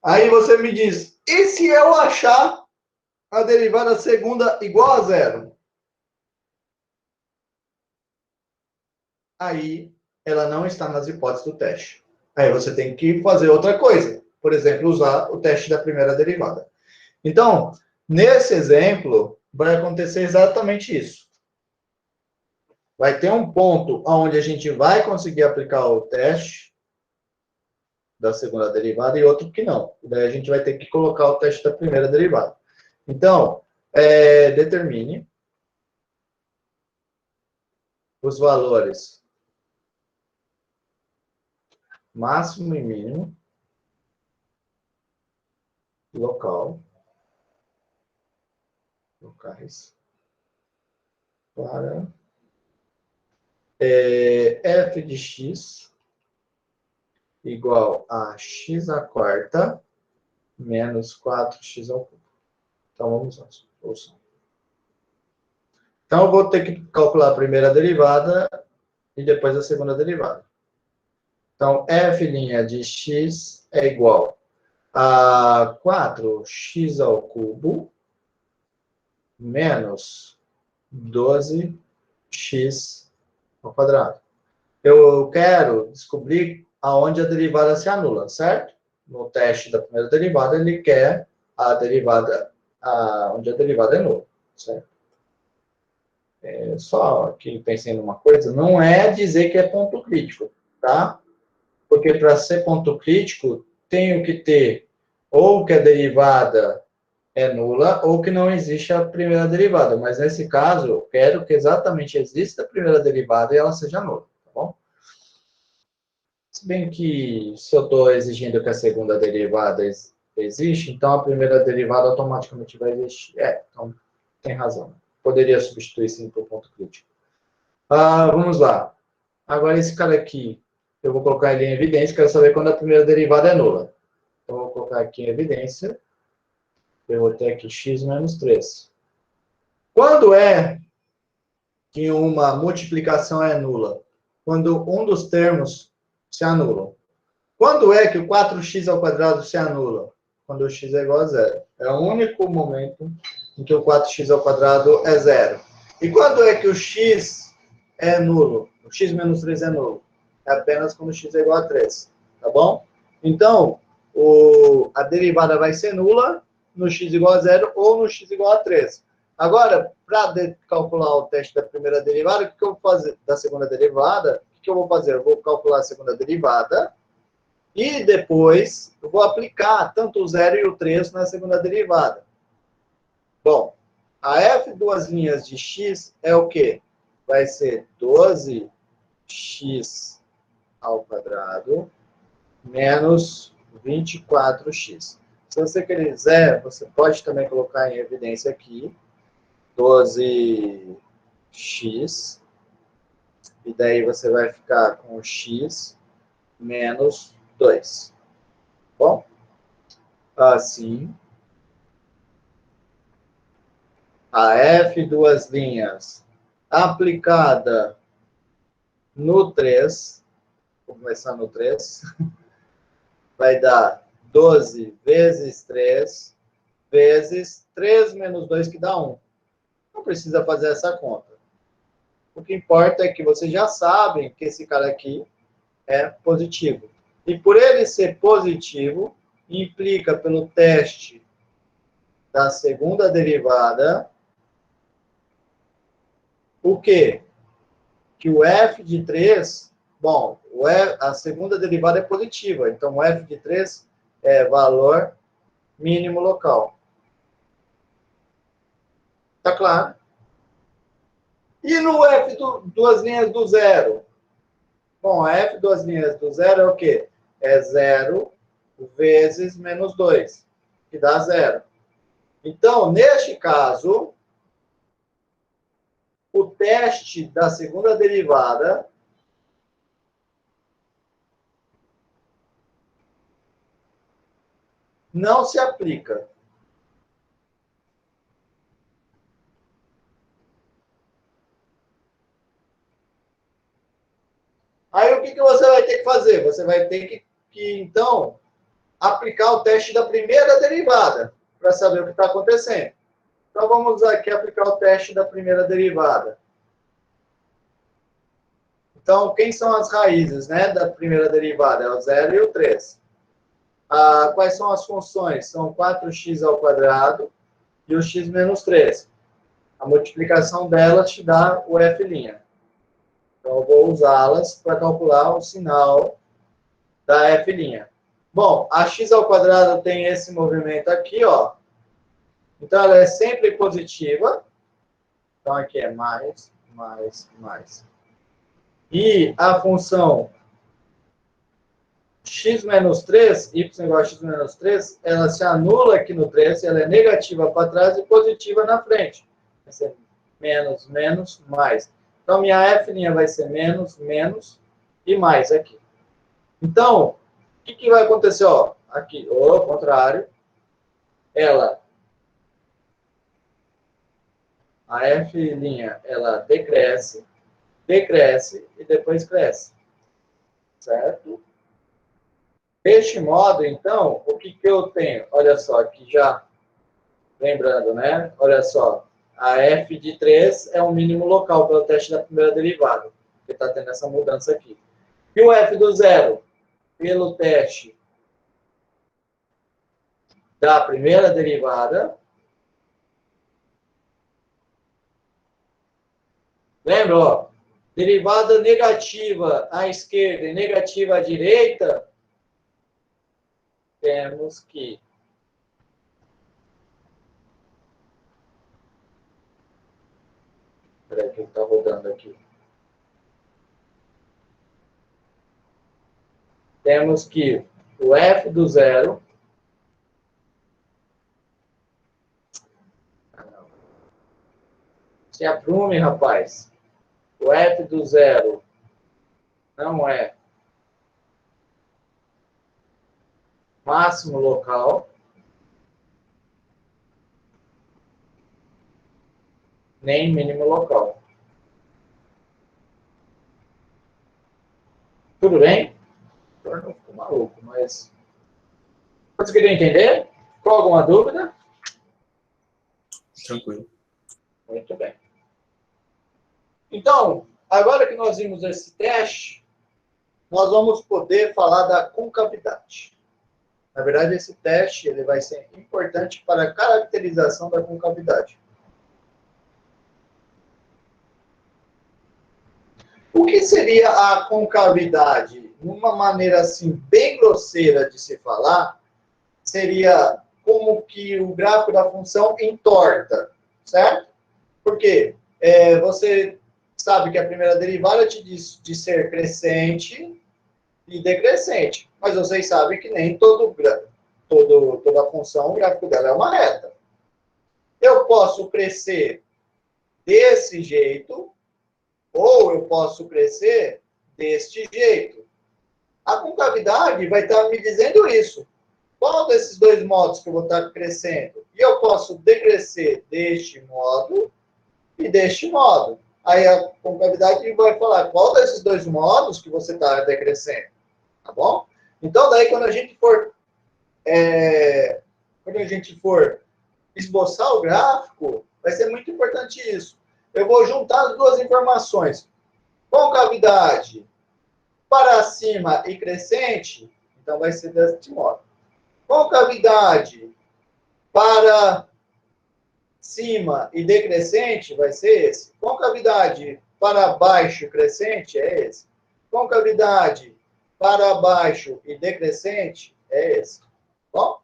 Aí você me diz, e se eu achar a derivada segunda igual a zero? Aí ela não está nas hipóteses do teste. Aí você tem que fazer outra coisa. Por exemplo, usar o teste da primeira derivada. Então, nesse exemplo, vai acontecer exatamente isso. Vai ter um ponto onde a gente vai conseguir aplicar o teste da segunda derivada e outro que não. Daí a gente vai ter que colocar o teste da primeira derivada. Então, determine os valores máximo e mínimo locais para f de x igual a x à quarta menos 4x ao cubo. Então, vamos lá. Então, eu vou ter que calcular a primeira derivada e depois a segunda derivada. Então, f' de x é igual a 4x ao cubo menos 12x ao quadrado. Eu quero descobrir aonde a derivada se anula, certo? No teste da primeira derivada, ele quer a derivada onde a derivada é nula, certo? Só que pensei numa coisa, não é dizer que é ponto crítico, tá? Porque para ser ponto crítico, tenho que ter ou que a derivada é nula ou que não existe a primeira derivada. Mas nesse caso, eu quero que exatamente exista a primeira derivada e ela seja nula, tá bom? Se bem que se eu estou exigindo que a segunda derivada existe, então a primeira derivada automaticamente vai existir. Então tem razão. Poderia substituir sim por ponto crítico. Vamos lá. Agora esse cara aqui, eu vou colocar ele em evidência, quero saber quando a primeira derivada é nula. Então, eu vou colocar aqui em evidência. Eu vou ter aqui x menos 3. Quando é que uma multiplicação é nula? Quando um dos termos se anula. Quando é que o 4x ao quadrado se anula? Quando o x é igual a zero. É o único momento em que o 4x ao quadrado é zero. E quando é que o x é nulo? O x menos 3 é nulo. É apenas quando o x é igual a 3. Tá bom? Então, a derivada vai ser nula no x igual a zero ou no x igual a 3. Agora, para calcular o teste da primeira derivada, o que eu vou fazer? Da segunda derivada, o que eu vou fazer? Eu vou calcular a segunda derivada e depois eu vou aplicar tanto o 0 e o 3 na segunda derivada. Bom, a f duas linhas de x é o quê? Vai ser 12x ao quadrado menos 24x. Se você quiser, você pode também colocar em evidência aqui 12x, e daí você vai ficar com x menos 2. Bom, assim, a f duas linhas aplicada no 3, vou começar no 3, vai dar 12 vezes 3 vezes 3 menos 2, que dá 1. Não precisa fazer essa conta. O que importa é que vocês já sabem que esse cara aqui é positivo. E por ele ser positivo, implica pelo teste da segunda derivada, o quê? Que o f de 3, bom, a segunda derivada é positiva, então o f de 3 é valor mínimo local. Tá claro? E no f duas linhas do zero? Bom, a f duas linhas do zero é o quê? É 0 vezes menos 2, que dá 0. Então, neste caso, o teste da segunda derivada não se aplica. Aí, o que você vai ter que fazer? Você vai ter que então, aplicar o teste da primeira derivada, para saber o que está acontecendo. Então, vamos aqui aplicar o teste da primeira derivada. Então, quem são as raízes, né, da primeira derivada? É o 0 e o 3. Quais são as funções? São 4x ao quadrado e o x menos 3. A multiplicação delas te dá o f'. Então, eu vou usá-las para calcular o sinal da F'. Bom, a x ao quadrado tem esse movimento aqui, ó. Então, ela é sempre positiva. Então, aqui é mais, mais, mais. E a função x menos 3, y igual a x menos 3, ela se anula aqui no 3, ela é negativa para trás e positiva na frente. Vai ser menos, menos, mais. Então, minha F' vai ser menos, menos e mais aqui. Então, o que vai acontecer? Ó, aqui, ao contrário, a F', ela decresce, decresce e depois cresce. Certo? Deste modo, então, o que eu tenho? Olha só, aqui já, lembrando, né? Olha só, a f de 3 é o mínimo local pelo teste da primeira derivada, que está tendo essa mudança aqui. E o f do zero, pelo teste da primeira derivada. Lembra, ó, derivada negativa à esquerda e negativa à direita, temos que Espera aí que está rodando aqui. Temos que o f do zero se aprume, rapaz. O f do zero não é máximo local, nem mínimo local. Tudo bem? Agora não ficou maluco, mas... Conseguiram entender? Ficou alguma dúvida? Tranquilo. Muito bem. Então, agora que nós vimos esse teste, nós vamos poder falar da concavidade. Na verdade, esse teste ele vai ser importante para a caracterização da concavidade. O que seria a concavidade? Uma maneira assim bem grosseira de se falar, seria como que o gráfico da função entorta, certo? Por quê? Você sabe que a primeira derivada te diz de ser crescente e decrescente, mas vocês sabem que nem toda função, o gráfico dela é uma reta. Eu posso crescer desse jeito, ou eu posso crescer deste jeito. A concavidade vai estar me dizendo isso. Qual desses dois modos que eu vou estar crescendo? E eu posso decrescer deste modo e deste modo. Aí a concavidade vai falar qual desses dois modos que você está decrescendo. Tá bom? Então, daí, quando a gente for esboçar o gráfico, vai ser muito importante isso. Eu vou juntar as duas informações. Concavidade para cima e crescente, então vai ser deste modo. Concavidade para cima e decrescente vai ser esse. Concavidade para baixo e crescente é esse. Concavidade para baixo e decrescente é esse. Bom,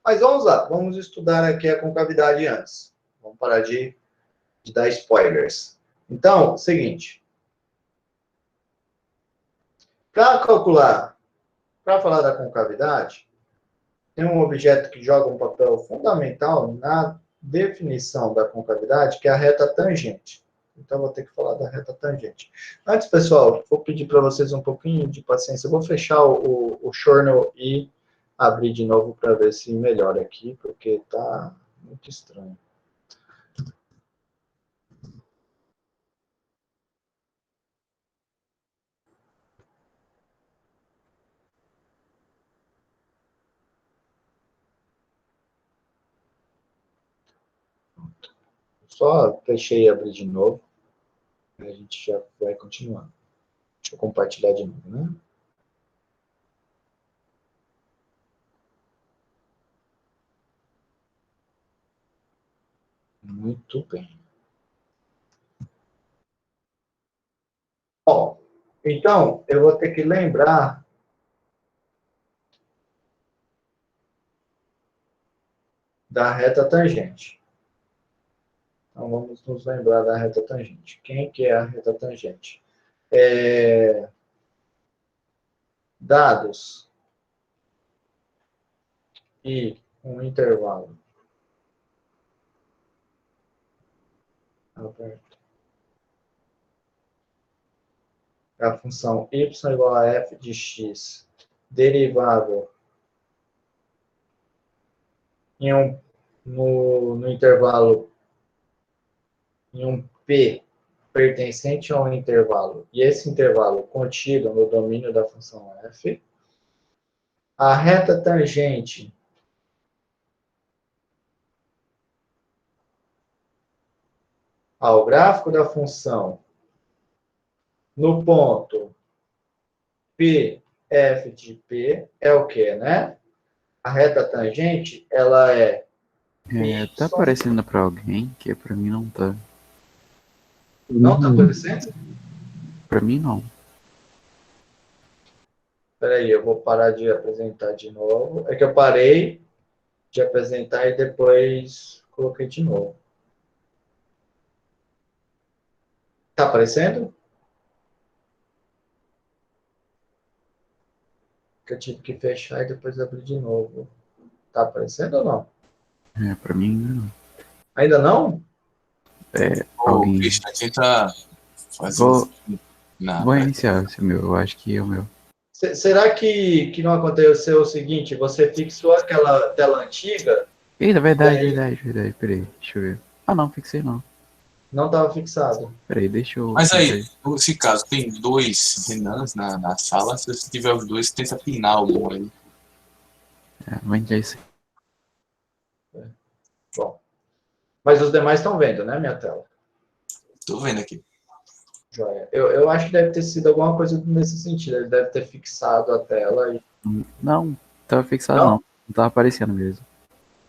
mas vamos lá, vamos estudar aqui a concavidade antes. Vamos parar de dar spoilers. Então, seguinte. Para calcular, para falar da concavidade, tem um objeto que joga um papel fundamental na definição da concavidade, que é a reta tangente. Então, vou ter que falar da reta tangente. Antes, pessoal, vou pedir para vocês um pouquinho de paciência. Eu vou fechar o Journal e abrir de novo para ver se melhora aqui, porque está muito estranho. Só fechei e abri de novo. A gente já vai continuando. Deixa eu compartilhar de novo, né? Muito bem. Bom, Então, eu vou ter que lembrar da reta tangente. Então, vamos nos lembrar da reta tangente. Quem que é a reta tangente? Dados e um intervalo aberto. A função y igual a f de x derivada no intervalo em um p pertencente a um intervalo, e esse intervalo contido no domínio da função f, a reta tangente ao gráfico da função no ponto P, f de P é o quê, né? A reta tangente, ela é y. Tá aparecendo pra alguém, que pra mim não tá. Não tá aparecendo? Pra mim não. Espera aí, eu vou parar de apresentar de novo. É que eu parei de apresentar e depois coloquei de novo. Tá aparecendo? Que eu tive que fechar e depois abrir de novo. Tá aparecendo ou não? Pra mim não. Ainda não? Ô, Alguém. Christian, tenta fazer Vou, na vou iniciar esse meu, eu acho que é o meu. Será que não aconteceu o seguinte? Você fixou aquela tela antiga Eita, e verdade, aí verdade, verdade. Peraí, deixa eu ver. Ah, não, fixei não. não estava fixado. Peraí, deixa eu Mas tentar. aí, nesse caso, tem dois Renans na sala. Se você tiver os dois, tenta pinar algum aí. Vou entrar isso. Bom, mas os demais estão vendo, né, minha tela? Tô vendo aqui. Joia. Eu acho que deve ter sido alguma coisa nesse sentido. Ele deve ter fixado a tela e... Não, tava fixado Não? não. Não tava aparecendo mesmo.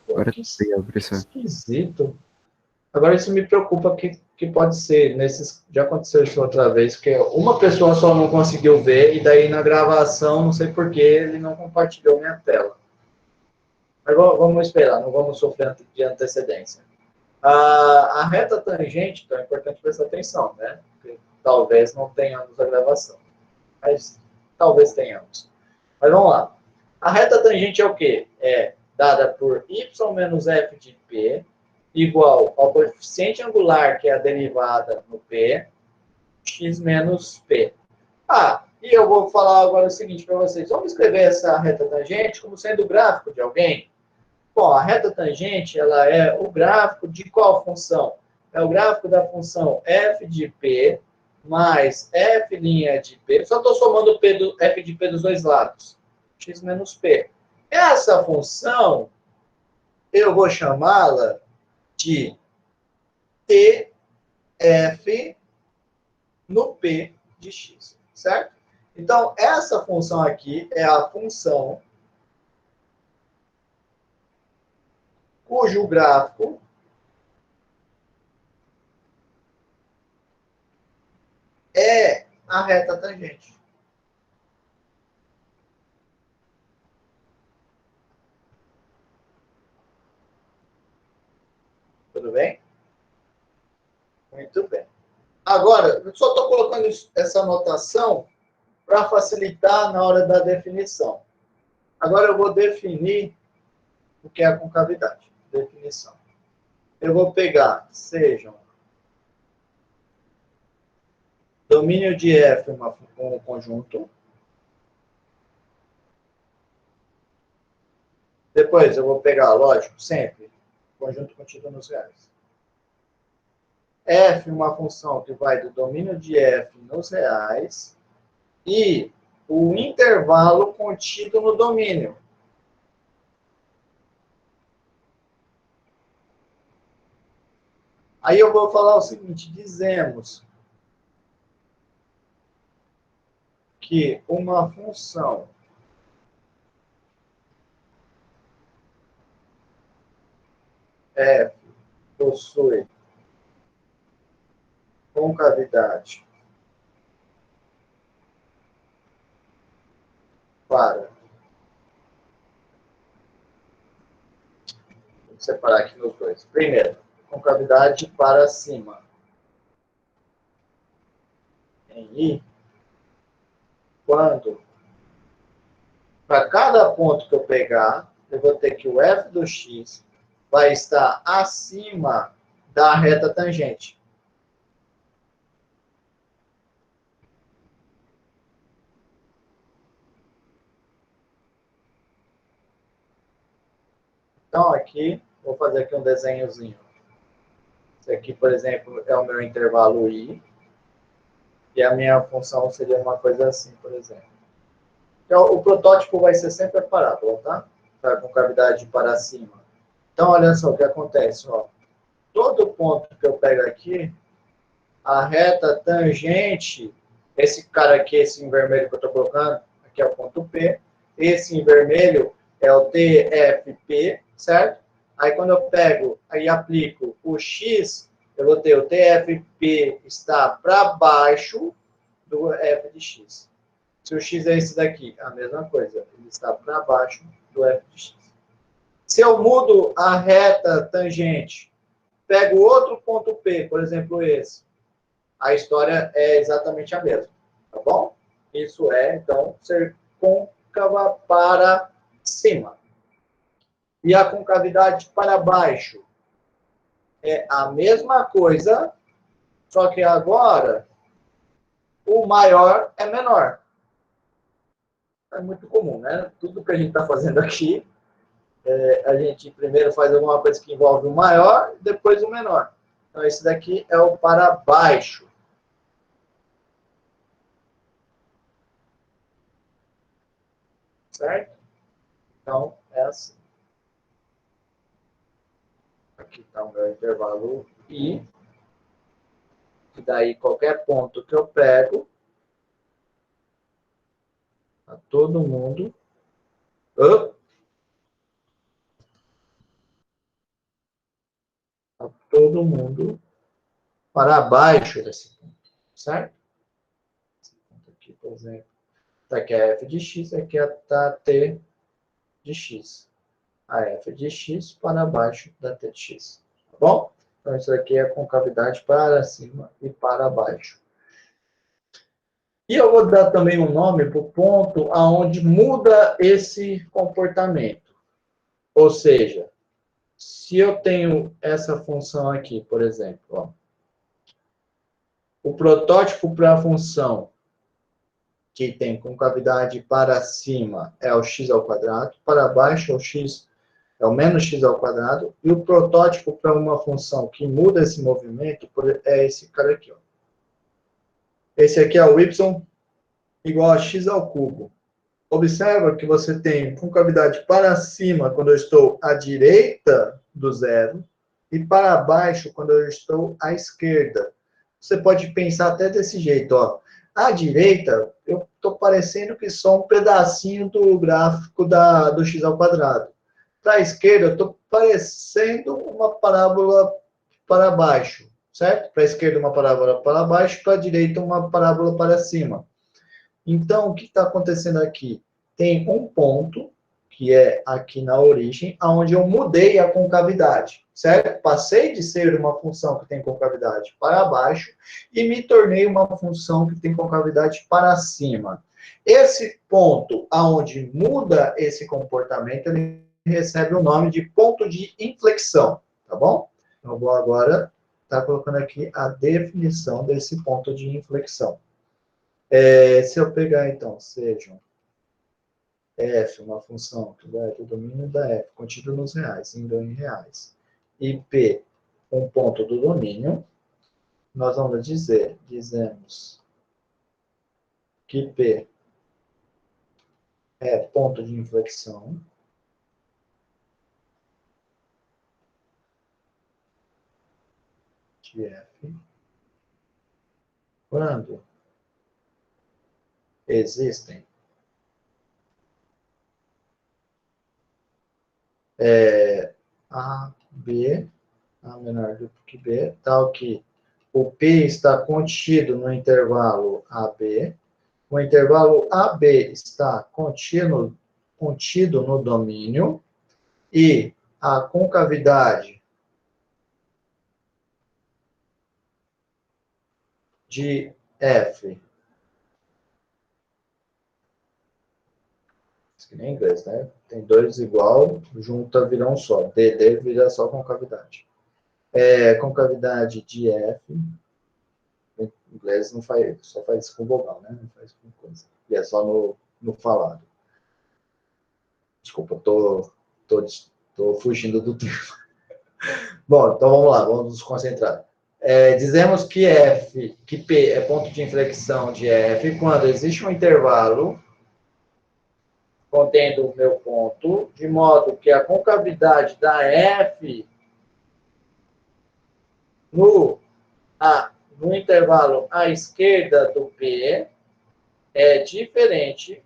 Pô, Agora que peguei a pressão. esquisito. Agora isso me preocupa que pode ser, já aconteceu isso outra vez, que uma pessoa só não conseguiu ver e daí na gravação, não sei porquê, ele não compartilhou minha tela. Mas vamos esperar, não vamos sofrer de antecedência. A reta tangente, então é importante prestar atenção, né? Porque talvez não tenhamos a gravação, mas talvez tenhamos. Mas vamos lá. A reta tangente é o quê? É dada por y menos f de p, igual ao coeficiente angular, que é a derivada no p, x menos p. E eu vou falar agora o seguinte para vocês. Vamos escrever essa reta tangente como sendo o gráfico de alguém? Bom, a reta tangente, ela é o gráfico de qual função? É o gráfico da função f de p mais f' de p. Só estou somando o f de p dos dois lados. X menos p. Essa função, eu vou chamá-la de tf no p de x, certo? Então, essa função aqui é a função cujo gráfico é a reta tangente. Tudo bem? Muito bem. Agora, eu só estou colocando essa anotação para facilitar na hora da definição. Agora eu vou definir o que é a concavidade. Definição. Eu vou pegar, sejam domínio de F um conjunto. Depois eu vou pegar, lógico, sempre, conjunto contido nos reais. F, uma função que vai do domínio de F nos reais, e o intervalo contido no domínio. Aí eu vou falar o seguinte, dizemos que uma função F possui concavidade para... Vou separar aqui nos dois. Primeiro, concavidade para cima. Em I, quando, para cada ponto que eu pegar, eu vou ter que o f do x vai estar acima da reta tangente. Então, aqui, vou fazer aqui um desenhozinho. Esse aqui, por exemplo, é o meu intervalo I. E a minha função seria uma coisa assim, por exemplo. Então, o protótipo vai ser sempre a parábola, tá? Tá com cavidade para cima. Então, olha só o que acontece, ó. Todo ponto que eu pego aqui, a reta tangente, esse cara aqui, esse em vermelho que eu estou colocando, aqui é o ponto P. Esse em vermelho é o TFP, certo? Aí, quando eu pego e aplico o X, eu vou ter o TFP está para baixo do F de X. Se o X é esse daqui, a mesma coisa. Ele está para baixo do F de X. Se eu mudo a reta tangente, pego outro ponto P, por exemplo, esse, a história é exatamente a mesma. Tá bom? Isso é, então, ser côncava para cima. E a concavidade para baixo é a mesma coisa, só que agora o maior é menor. É muito comum, né? Tudo que a gente está fazendo aqui, a gente primeiro faz alguma coisa que envolve o maior, depois o menor. Então, esse daqui é o para baixo. Certo? Então, é assim. Aqui está o meu intervalo I. E daí, qualquer ponto que eu pego, tá todo mundo... Tá todo mundo para baixo desse ponto. Certo? Esse ponto aqui, por exemplo. Tá aqui a f de x, aqui está a t de x. A f de x para baixo da t de x. Tá bom? Então, isso aqui é concavidade para cima e para baixo. E eu vou dar também um nome para o ponto aonde muda esse comportamento. Ou seja, se eu tenho essa função aqui, por exemplo, ó, o protótipo para a função que tem concavidade para cima é o x ao quadrado, para baixo é o x é o menos x ao quadrado, e o protótipo para uma função que muda esse movimento é esse cara aqui. Ó. Esse aqui é o y igual a x ao cubo. Observa que você tem concavidade para cima quando eu estou à direita do zero, e para baixo quando eu estou à esquerda. Você pode pensar até desse jeito, ó. À direita, eu estou parecendo que só um pedacinho do gráfico do x ao quadrado. Para a esquerda, eu estou parecendo uma parábola para baixo, certo? Para a esquerda, uma parábola para baixo, para a direita, uma parábola para cima. Então, o que está acontecendo aqui? Tem um ponto, que é aqui na origem, onde eu mudei a concavidade, certo? Passei de ser uma função que tem concavidade para baixo e me tornei uma função que tem concavidade para cima. Esse ponto, aonde muda esse comportamento, ele recebe o nome de ponto de inflexão, tá bom? Então, eu vou agora estar colocando aqui a definição desse ponto de inflexão. Se eu pegar, então, sejam f, uma função que vai do domínio da f, contido nos reais, indo em reais, e p, um ponto do domínio, nós vamos dizemos que p é ponto de inflexão, de f, quando existem A, B, A menor do que B, tal que o P está contido no intervalo AB, O intervalo AB está contido no domínio e a concavidade de F, isso que nem em inglês, né? Tem dois igual, junta vira um só. DD vira só concavidade. Concavidade de F, em inglês não faz, só faz com vogal, né? Não faz com coisa. E é só no falado. Desculpa, tô fugindo do termo. Bom, então vamos lá, vamos nos concentrar. Dizemos que que P é ponto de inflexão de F quando existe um intervalo contendo o meu ponto, de modo que a concavidade da F no intervalo à esquerda do P é diferente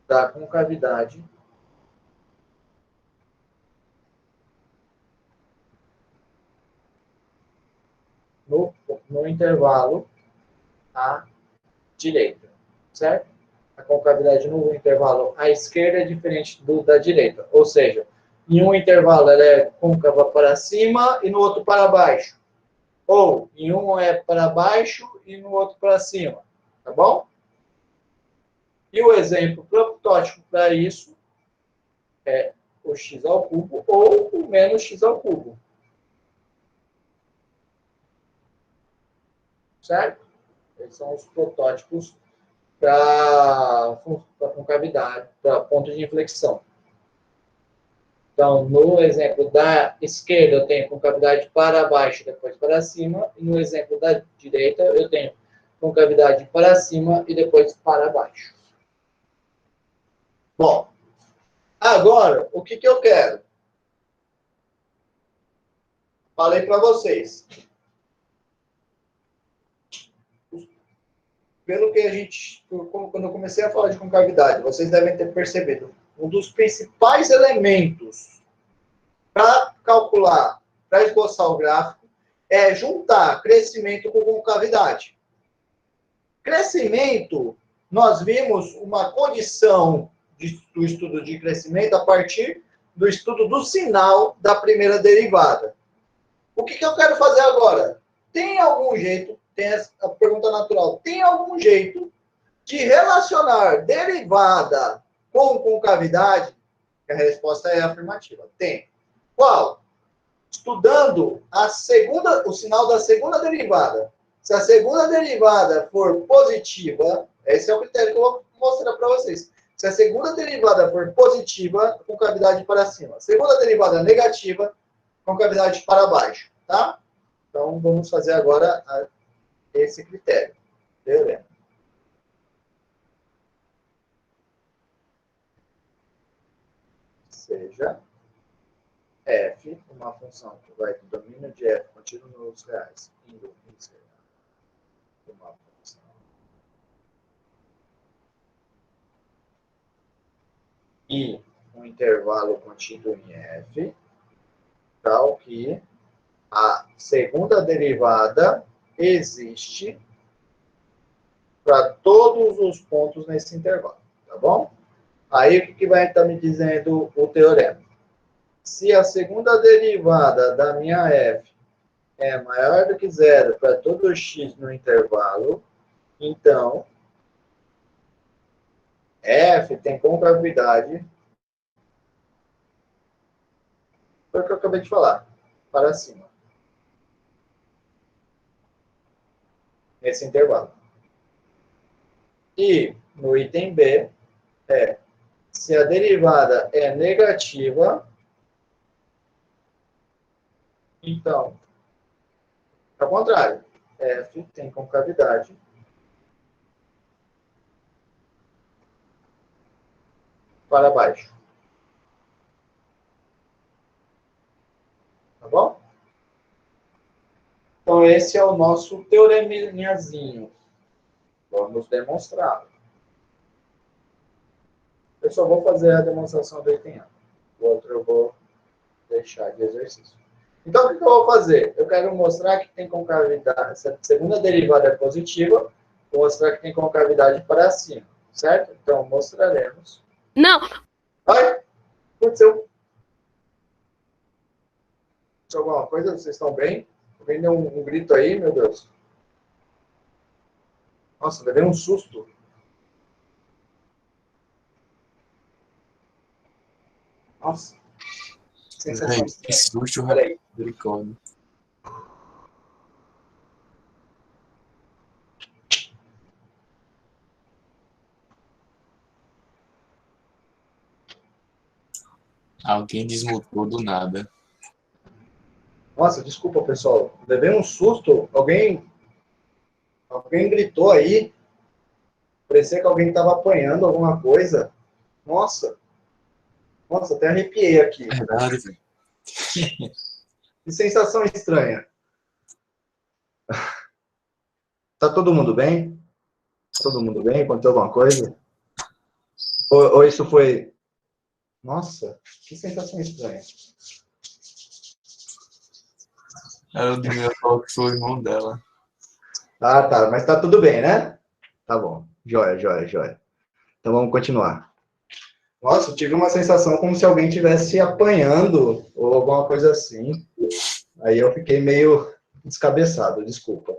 da concavidade no intervalo à direita, certo? A concavidade no intervalo à esquerda é diferente do da direita, ou seja, em um intervalo ela é côncava para cima e no outro para baixo. Ou em um é para baixo e no outro para cima. Tá bom? E o exemplo protótipo para isso é o x ao cubo ou o menos x ao cubo. Certo? Esses são os protótipos para concavidade, para ponto de inflexão. Então, no exemplo da esquerda, eu tenho concavidade para baixo, depois para cima. E no exemplo da direita, eu tenho concavidade para cima e depois para baixo. Bom, agora, o que eu quero? Falei para vocês. Pelo que quando eu comecei a falar de concavidade, vocês devem ter percebido, um dos principais elementos para calcular, para esboçar o gráfico, é juntar crescimento com concavidade. Crescimento, nós vimos uma condição do estudo de crescimento a partir do estudo do sinal da primeira derivada. O que eu quero fazer agora? Tem algum jeito, tem a pergunta natural, tem algum jeito de relacionar derivada com concavidade? A resposta é afirmativa. Tem. Qual? Estudando o sinal da segunda derivada. Se a segunda derivada for positiva, esse é o critério que eu vou mostrar para vocês. Se a segunda derivada for positiva, concavidade para cima. Segunda derivada negativa, concavidade para baixo, tá? Então, vamos fazer agora esse critério. Teorema. Seja f, uma função que vai do domínio de f contínuo nos reais, indo uma função e um intervalo contínuo em f, tal que a segunda derivada existe para todos os pontos nesse intervalo, tá bom? Aí, o que vai estar me dizendo o teorema? Se a segunda derivada da minha f é maior do que zero para todo x no intervalo, então, f tem concavidade, foi o que eu acabei de falar, para cima. Nesse intervalo. E no item B, se a derivada é negativa, então, ao contrário, f tem concavidade para baixo. Tá bom? Então, esse é o nosso teoreminhazinho. Vamos demonstrá-lo. Eu só vou fazer a demonstração do item A. O outro eu vou deixar de exercício. Então, o que eu vou fazer? Eu quero mostrar que tem concavidade. Essa segunda derivada é positiva, vou mostrar que tem concavidade para cima, certo? Então, mostraremos. Não, Ai, o que aconteceu? Aconteceu alguma coisa? Vocês estão bem? Alguém deu um grito aí, meu Deus. Nossa, levei um susto. Nossa. Sensação Véi, que estranha. susto, Peraí. misericórdia. Alguém desmutou do nada. Nossa, desculpa, pessoal. Levei um susto. Alguém gritou aí. Parecia que alguém estava apanhando alguma coisa. Nossa. Nossa, até arrepiei aqui. Verdade, velho. Que sensação estranha. Tá todo mundo bem? Todo mundo bem? Aconteceu alguma coisa? Ou isso foi... Nossa, que sensação estranha. Era o de meu falou que foi o irmão dela. Ah, tá. Mas tá tudo bem, né? Tá bom. Joia, joia, joia. Então vamos continuar. Nossa, eu tive uma sensação como se alguém estivesse apanhando ou alguma coisa assim. Aí eu fiquei meio descabeçado, desculpa.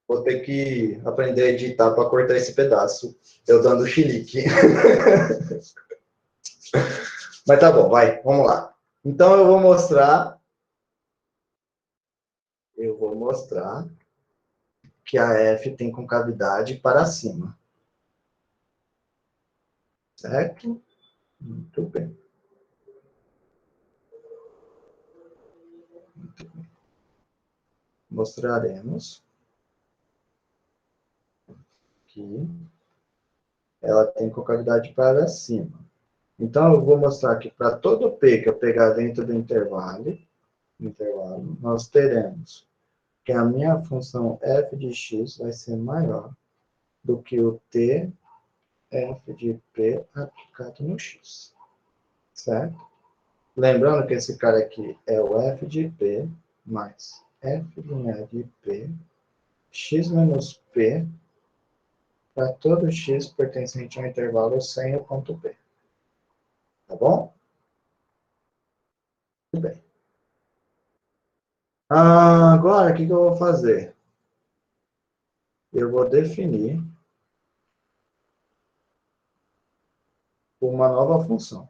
Vou ter que aprender a editar para cortar esse pedaço. Eu dando chilique. Mas tá bom, vai, vamos lá. Então eu vou mostrar que a F tem concavidade para cima. Certo? Muito bem. Mostraremos que ela tem concavidade para cima. Então, eu vou mostrar que para todo P que eu pegar dentro do intervalo, nós teremos que a minha função f de x vai ser maior do que o t f de p aplicado no x. Certo? Lembrando que esse cara aqui é o f de p mais f de p, x menos p, para todo x pertencente ao intervalo sem o ponto P. Tá bom? Tudo bem. Agora, o que eu vou fazer? Eu vou definir uma nova função,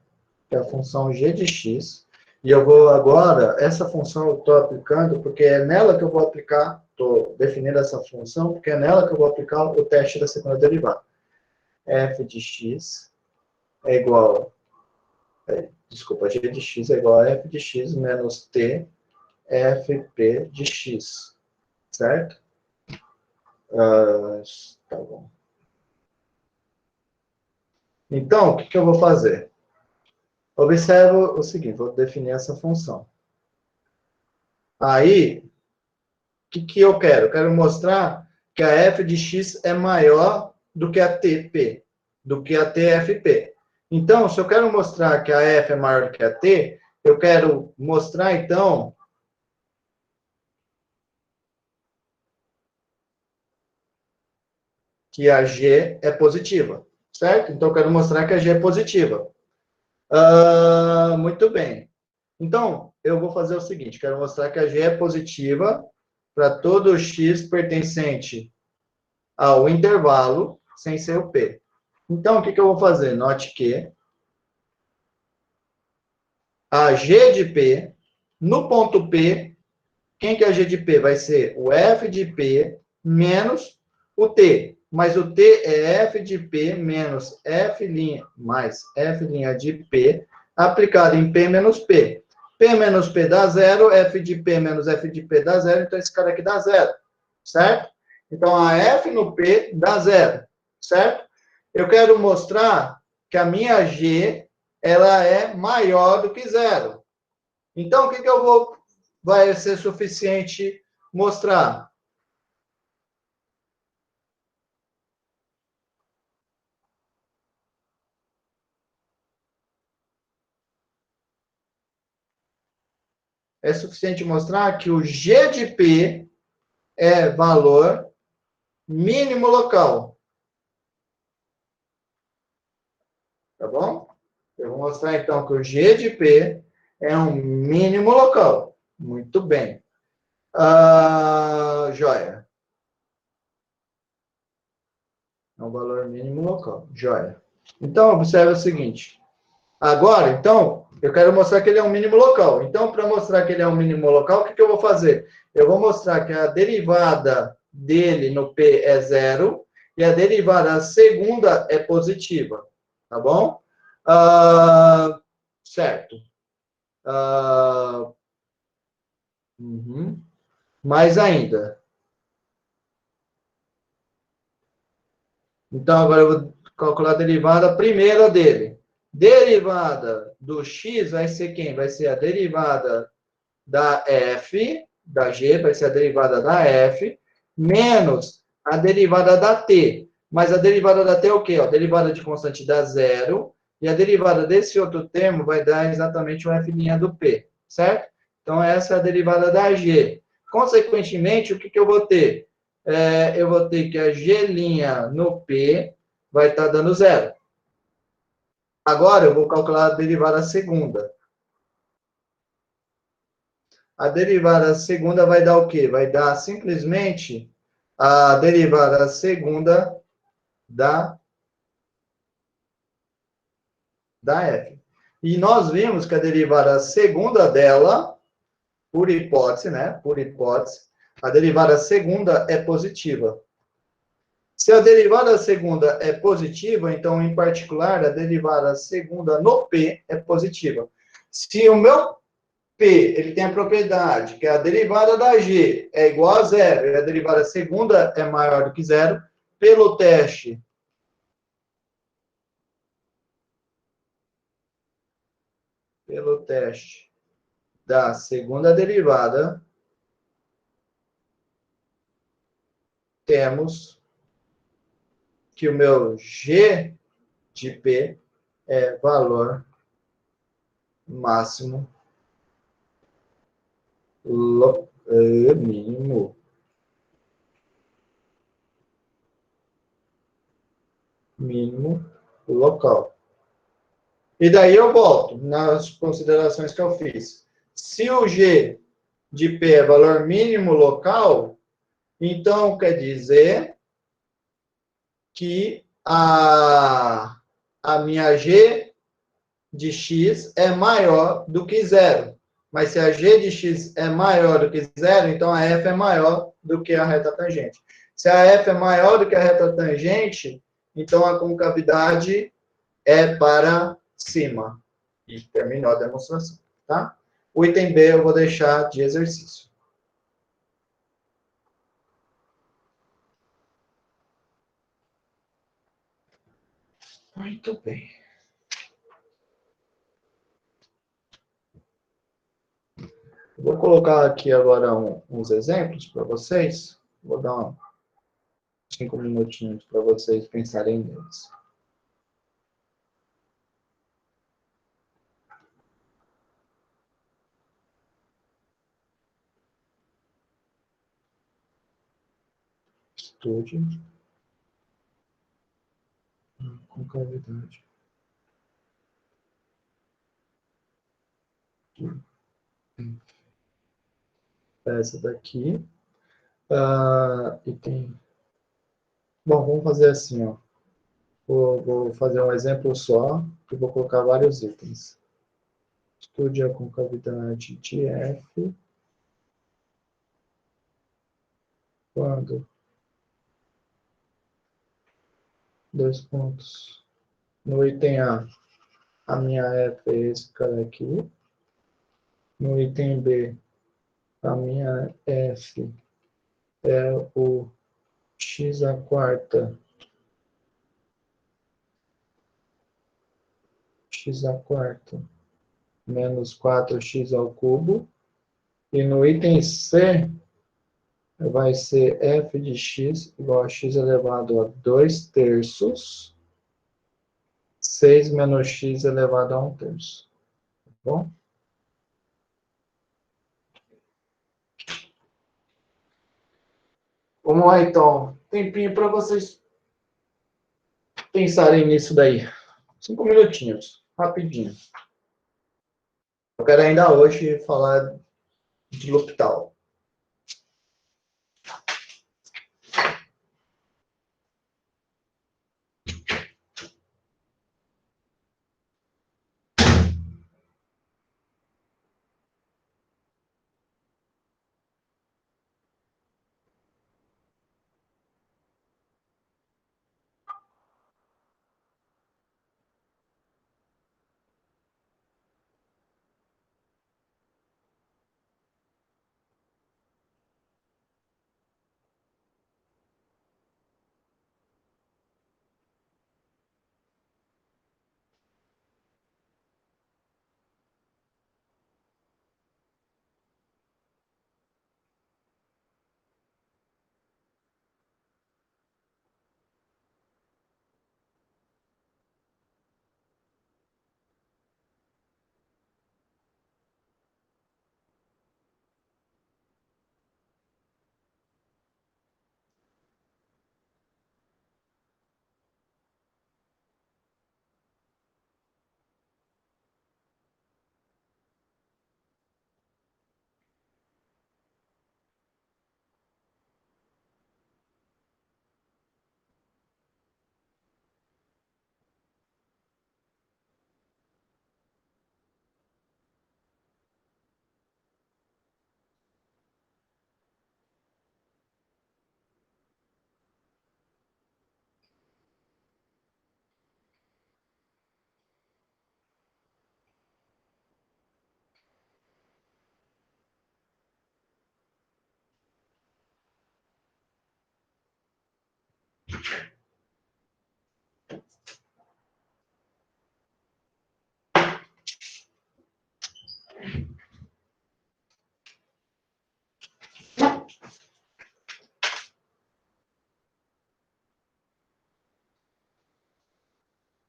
que é a função g de x. E eu vou agora, essa função eu estou aplicando, porque é nela que eu vou aplicar, estou definindo essa função, porque é nela que eu vou aplicar o teste da segunda derivada. F de x é igual, desculpa, g de x é igual a f de x menos t fp de x, certo? Tá bom. Então, o que eu vou fazer? Observa o seguinte, vou definir essa função. Aí, o que eu quero? Eu quero mostrar que a f de x é maior do que a tp, do que a tfp. Então, se eu quero mostrar que a f é maior do que a t, eu quero mostrar, então, que a g é positiva, certo? Então, eu quero mostrar que a g é positiva. Muito bem. Então, eu vou fazer o seguinte, quero mostrar que a g é positiva para todo x pertencente ao intervalo, sem ser o p. Então, o que eu vou fazer? Note que a g de p, no ponto P, quem que é a g de p? Vai ser o f de p menos o t. Mas o t é f de p menos f' mais f' de p, aplicado em p menos p. P menos P dá zero, F de P menos F de P dá zero, então esse cara aqui dá zero, certo? Então, a F no P dá zero, certo? Eu quero mostrar que a minha G, ela é maior do que zero. Então, o que eu vou... vai ser suficiente mostrar? é suficiente mostrar que o G de P é valor mínimo local. Tá bom? Eu vou mostrar, então, que o G de P é um mínimo local. Muito bem. Joia. É um valor mínimo local. Joia. Então, observe o seguinte. Agora, então, eu quero mostrar que ele é um mínimo local. Então, para mostrar que ele é um mínimo local, o que eu vou fazer? Eu vou mostrar que a derivada dele no P é zero e a derivada segunda é positiva. Tá bom? Certo. Mais ainda. Então, agora eu vou calcular a derivada primeira dele. Derivada do x vai ser quem? Vai ser a derivada da f, da g, vai ser a derivada da f, menos a derivada da t. Mas a derivada da t é o quê? A derivada de constante dá zero, e a derivada desse outro termo vai dar exatamente o f' do p, certo? Então, essa é a derivada da g. Consequentemente, o que eu vou ter? Eu vou ter que a g' no p vai estar dando zero. Agora, eu vou calcular a derivada segunda. A derivada segunda vai dar o quê? Vai dar simplesmente a derivada segunda da f. E nós vimos que a derivada segunda dela, por hipótese, né? Por hipótese, a derivada segunda é positiva. Se a derivada segunda é positiva, então, em particular, a derivada segunda no P é positiva. Se o meu P ele tem a propriedade que a derivada da G é igual a zero e a derivada segunda é maior do que zero, pelo teste da segunda derivada, temos que o meu G de P é valor máximo mínimo. Mínimo local. E daí eu volto nas considerações que eu fiz. Se o G de P é valor mínimo local, então quer dizer que a minha G de X é maior do que zero. Mas se a G de X é maior do que zero, então a F é maior do que a reta tangente. Se a F é maior do que a reta tangente, então a concavidade é para cima. E terminou a demonstração, tá? O item B eu vou deixar de exercício. Muito bem. Vou colocar aqui agora uns exemplos para vocês. Vou dar 5 minutinhos para vocês pensarem neles. Estude. Concavidade. Essa daqui. E tem... Bom, vamos fazer assim, ó. Vou fazer um exemplo só e vou colocar vários itens. Estude a concavidade de F quando... Dois pontos. No item a minha F é esse cara aqui. No item B, a minha F é o x à quarta. X à quarta menos 4x ao cubo. E no item C, vai ser f de x igual a x elevado a 2/3, 6 menos x elevado a 1/3. Tá bom? Vamos lá, então. Tempinho para vocês pensarem nisso daí. 5 minutinhos, rapidinho. Eu quero ainda hoje falar de L'Hopital.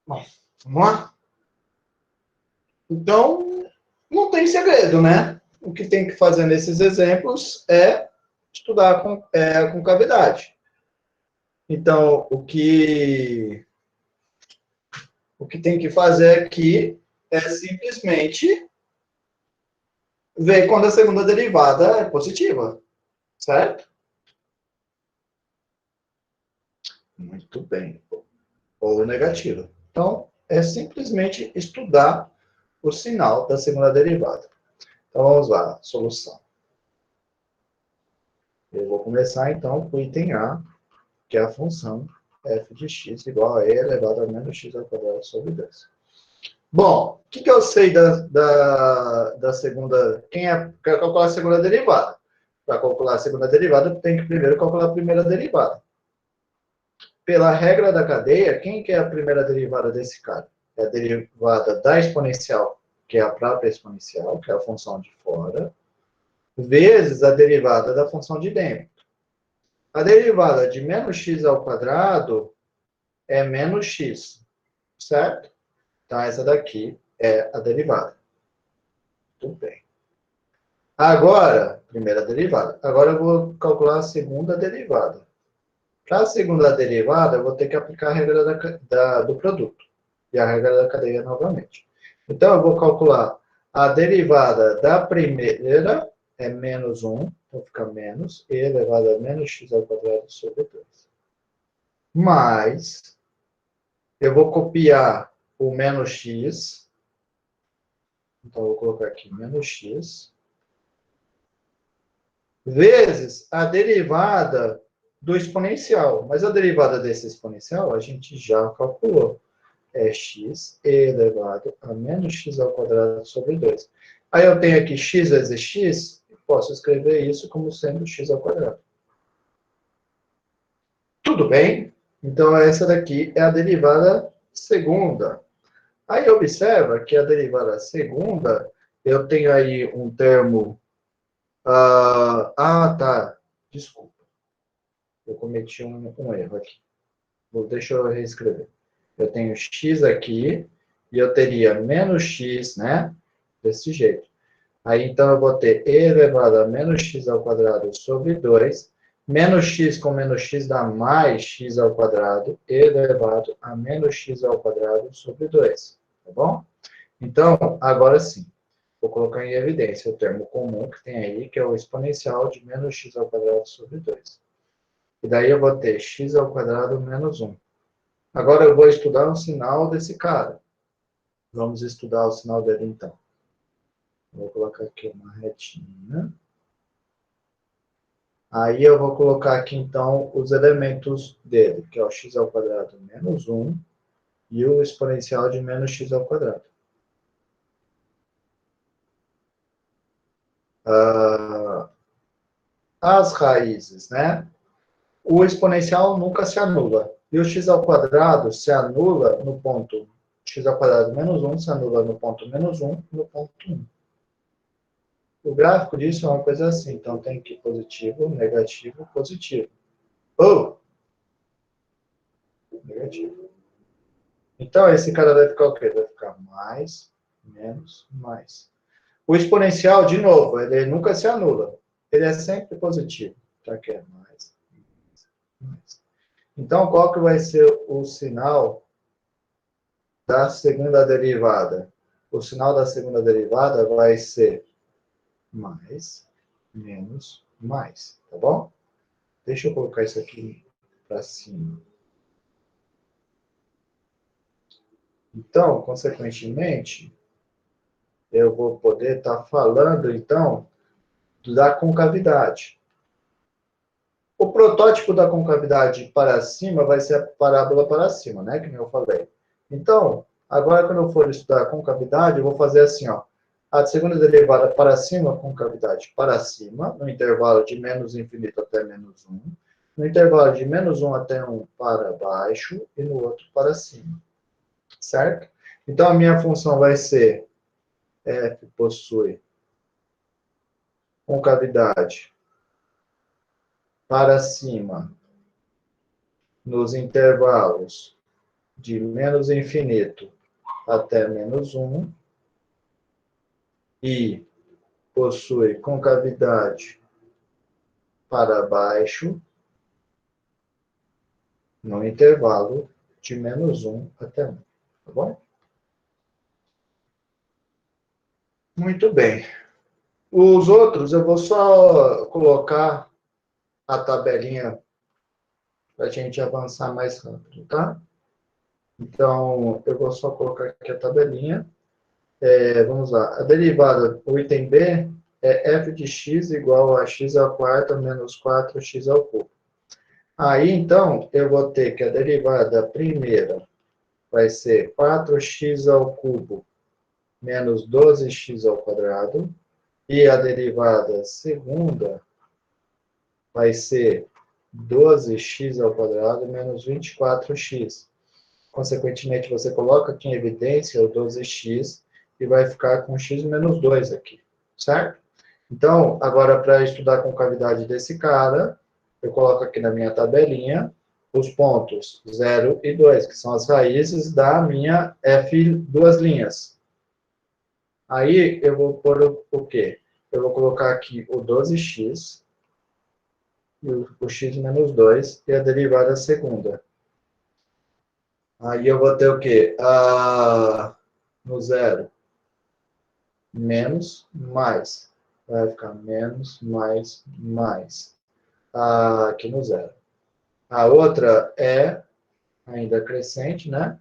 Bom, vamos lá? Então, não tem segredo, né? O que tem que fazer nesses exemplos é estudar com concavidade. Então, o que tem que fazer aqui é simplesmente ver quando a segunda derivada é positiva, certo? Muito bem. Ou negativa. Então, é simplesmente estudar o sinal da segunda derivada. Então, vamos lá, solução. Eu vou começar, então, com o item A, que é a função f de x igual a e elevado a menos x ao quadrado sobre 2. Bom, o que eu sei da segunda... Quer calcular a segunda derivada? Para calcular a segunda derivada, tem que primeiro calcular a primeira derivada. Pela regra da cadeia, quem que é a primeira derivada desse cara? É a derivada da exponencial, que é a própria exponencial, que é a função de fora, vezes a derivada da função de dentro. A derivada de menos x ao quadrado é menos x, certo? Então, essa daqui é a derivada. Tudo bem. Agora, primeira derivada. Agora eu vou calcular a segunda derivada. Para a segunda derivada, eu vou ter que aplicar a regra do produto. E a regra da cadeia novamente. Então, eu vou calcular a derivada da primeira, é menos 1, então fica menos, e elevado a menos x ao quadrado sobre 2. Mais, eu vou copiar o menos x, então eu vou colocar aqui menos x, vezes a derivada do exponencial. Mas a derivada desse exponencial a gente já calculou. É x elevado a menos x ao quadrado sobre 2. Aí eu tenho aqui x vezes x, e posso escrever isso como sendo x ao quadrado. Tudo bem? Então, essa daqui é a derivada segunda. Aí observa que a derivada segunda, eu tenho aí um termo... tá. Desculpa. Eu cometi um erro aqui. Deixa eu reescrever. Eu tenho x aqui, e eu teria menos x, né? Desse jeito. Aí, então, eu vou ter e elevado a menos x ao quadrado sobre 2, Menos x com menos x dá mais x ao quadrado elevado a menos x ao quadrado sobre 2. Tá bom? Então, agora sim, vou colocar em evidência o termo comum que tem aí, que é o exponencial de menos x ao quadrado sobre 2. E daí eu vou ter x ao quadrado menos 1. Agora eu vou estudar o sinal desse cara. Vamos estudar o sinal dele então. Vou colocar aqui uma retinha. Aí eu vou colocar aqui então os elementos dele, que é o x ao quadrado menos 1 e o exponencial de menos x ao quadrado. As raízes, né? O exponencial nunca se anula. E o x ao quadrado se anula no ponto x ao quadrado menos 1, se anula no ponto menos 1 e no ponto 1. O gráfico disso é uma coisa assim. Então, tem que positivo, negativo, positivo. Ou negativo. Então, esse cara vai ficar o quê? Vai ficar mais, menos, mais. O exponencial, de novo, ele nunca se anula. Ele é sempre positivo. Então, aqui é mais, mais. Então, qual que vai ser o sinal da segunda derivada? O sinal da segunda derivada vai ser mais, menos, mais. Tá bom? Deixa eu colocar isso aqui para cima. Então, consequentemente, eu vou poder estar falando, então, da concavidade. O protótipo da concavidade para cima vai ser a parábola para cima, né? Que nem eu falei. Então, agora quando eu for estudar a concavidade, eu vou fazer assim, ó. A segunda derivada para cima, concavidade para cima, no intervalo de menos infinito até menos 1. No intervalo de menos 1 até 1 para baixo e no outro para cima. Certo? Então, a minha função vai ser f possui concavidade para cima nos intervalos de menos infinito até menos 1 e possui concavidade para baixo no intervalo de menos 1 até 1. Tá bom? Muito bem. Os outros eu vou só colocar a tabelinha para a gente avançar mais rápido, tá? Então, eu vou só colocar aqui a tabelinha. Vamos lá. A derivada, o item B, é f de x igual a x à quarta menos 4x ao cubo. Aí, então, eu vou ter que a derivada primeira vai ser 4x ao cubo menos 12x ao quadrado. E a derivada segunda vai ser 12x ao quadrado menos 24x. Consequentemente, você coloca aqui em evidência o 12x e vai ficar com x menos 2 aqui, certo? Então, agora, para estudar a concavidade desse cara, eu coloco aqui na minha tabelinha os pontos 0 e 2, que são as raízes da minha F duas linhas. Aí, eu vou pôr o quê? Eu vou colocar aqui o 12x, e o x menos 2, e a derivada segunda. Aí eu vou ter o quê? No zero, menos, mais. Vai ficar menos, mais. Aqui no zero. A outra é ainda crescente, né?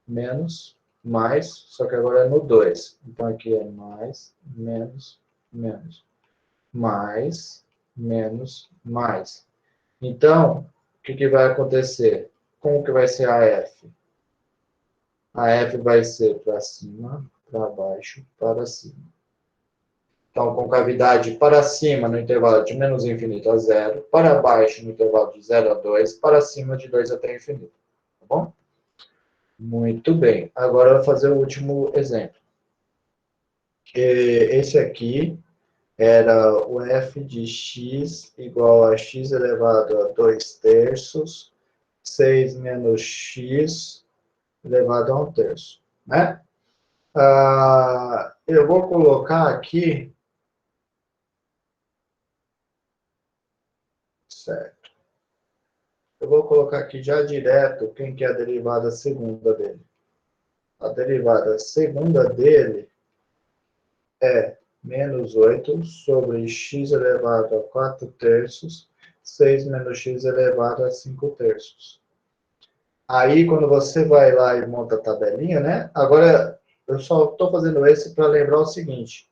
Menos, mais, só que agora é no 2. Então aqui é mais, menos, menos. Mais, menos, mais. Então, o que vai acontecer? Como que vai ser a F? A F vai ser para cima, para baixo, para cima. Então, concavidade para cima no intervalo de menos infinito a zero, para baixo no intervalo de 0 a 2, para cima de 2 até infinito. Tá bom? Muito bem. Agora eu vou fazer o último exemplo. Esse aqui era o f de x igual a x elevado a 2 terços, 6 menos x elevado a 1 terço. Né? Eu vou colocar aqui Certo. Eu vou colocar aqui já direto quem que é a derivada segunda dele. A derivada segunda dele é menos 8 sobre x elevado a 4 terços, 6 menos x elevado a 5 terços. Aí, quando você vai lá e monta a tabelinha, né? Agora, eu só estou fazendo esse para lembrar o seguinte.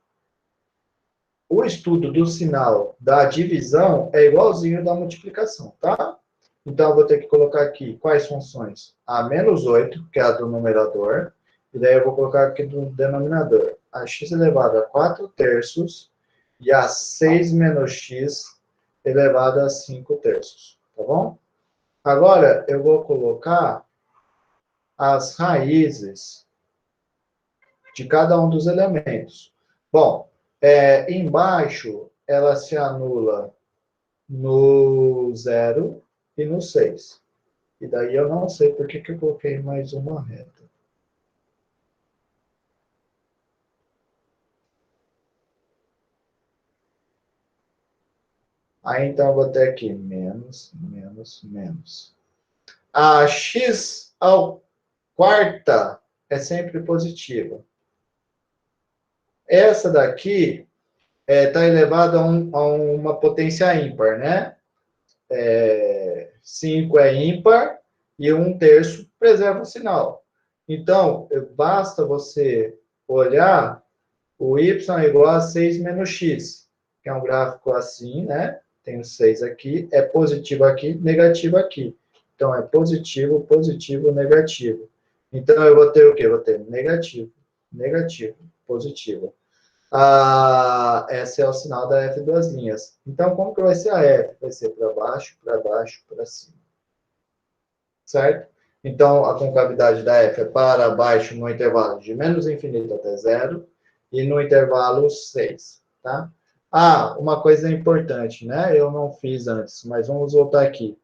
O estudo do sinal da divisão é igualzinho da multiplicação, tá? Então, eu vou ter que colocar aqui quais funções? A menos 8, que é a do numerador, e daí eu vou colocar aqui do denominador. A x elevado a 4 terços e a 6 menos x elevado a 5 terços, tá bom? Agora, eu vou colocar as raízes de cada um dos elementos. Bom, embaixo, ela se anula no 0 e no 6. E daí eu não sei por que eu coloquei mais uma reta. Aí, então, eu vou ter aqui menos, menos, menos. A x ao quarta é sempre positiva. Essa daqui está elevada a uma potência ímpar, né? 5 é ímpar e 1/3 preserva o sinal. Então, basta você olhar o y é igual a 6 menos x, que é um gráfico assim, né? Tem o 6 aqui, é positivo aqui, negativo aqui. Então, é positivo, positivo, negativo. Então, eu vou ter o quê? Eu vou ter negativo, negativo, positivo. Esse é o sinal da F duas linhas. Então, como que vai ser a F? Vai ser para baixo, para cima. Certo? Então, a concavidade da F é para baixo no intervalo de menos infinito até zero e no intervalo 6. Tá? Uma coisa importante, né? Eu não fiz antes, mas vamos voltar aqui.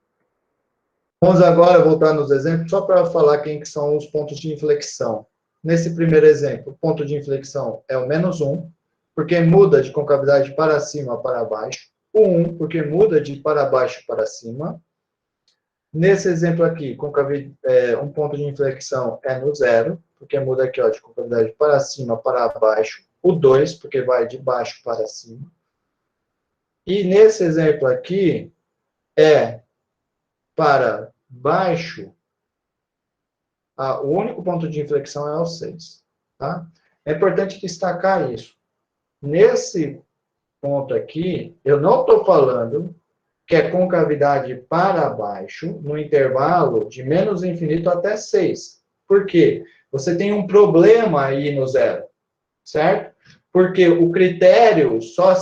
Vamos agora voltar nos exemplos, só para falar quem que são os pontos de inflexão. Nesse primeiro exemplo, o ponto de inflexão é o menos 1, porque muda de concavidade para cima para baixo. O 1, porque muda de para baixo para cima. Nesse exemplo aqui, um ponto de inflexão é no 0, porque muda aqui ó, de concavidade para cima para baixo. O 2, porque vai de baixo para cima. E nesse exemplo aqui, é para baixo, o único ponto de inflexão é o 6. Tá? É importante destacar isso. Nesse ponto aqui, eu não estou falando que é concavidade para baixo, no intervalo de menos infinito até 6. Por quê? Você tem um problema aí no 0, certo? Porque o critério só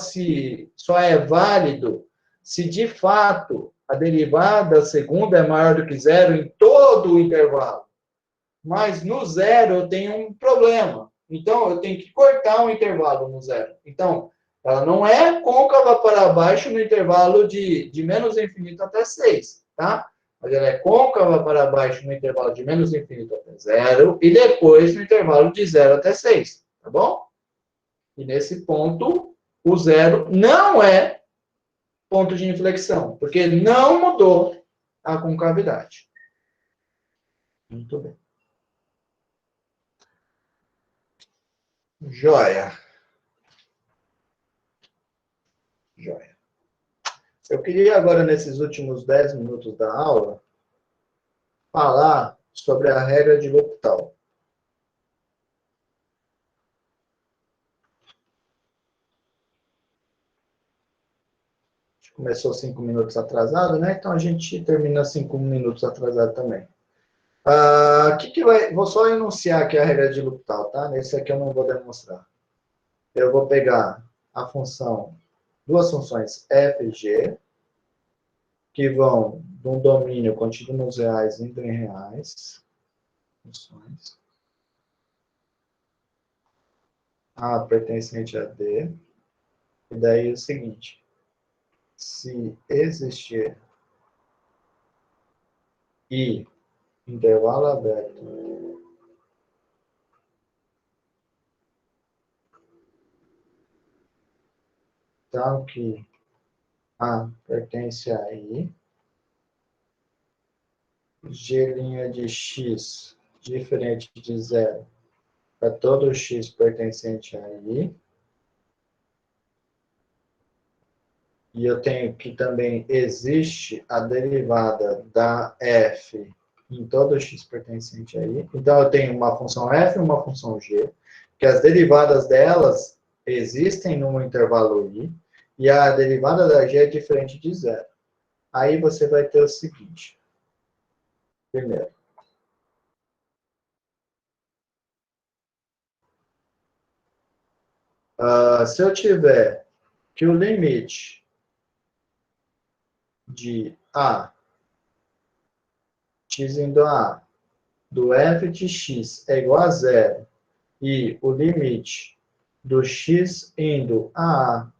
é válido se de fato a derivada segunda é maior do que 0 em todo o intervalo. Mas no 0 eu tenho um problema. Então, eu tenho que cortar um intervalo no 0. Então, ela não é côncava para baixo no intervalo de menos infinito até 6, tá? Mas ela é côncava para baixo no intervalo de menos infinito até 0 e depois no intervalo de 0 até 6, tá bom? E nesse ponto, o 0 não é ponto de inflexão, porque não mudou a concavidade. Muito bem. Joia. Joia. Eu queria agora, nesses últimos 10 minutos da aula, falar sobre a regra de L'Hopital. A gente começou 5 minutos atrasado, né? Então a gente termina 5 minutos atrasado também. Vou só enunciar aqui a regra de L'Hopital, tá? Nesse aqui eu não vou demonstrar. Eu vou pegar a função, duas funções f e g, que vão de um domínio contido nos reais indo em reais. Funções. A pertencente a D. E daí é o seguinte. Se existir I, intervalo aberto, tal que A pertence a I. G' de x diferente de zero para todo x pertencente a I. E eu tenho que também existe a derivada da f em todo x pertencente a I. Então, eu tenho uma função f e uma função g, que as derivadas delas existem no intervalo I, e a derivada da g é diferente de zero. Aí você vai ter o seguinte. Primeiro. Se eu tiver que o limite de a, x indo a A, do f de x é igual a zero, e o limite do x indo a A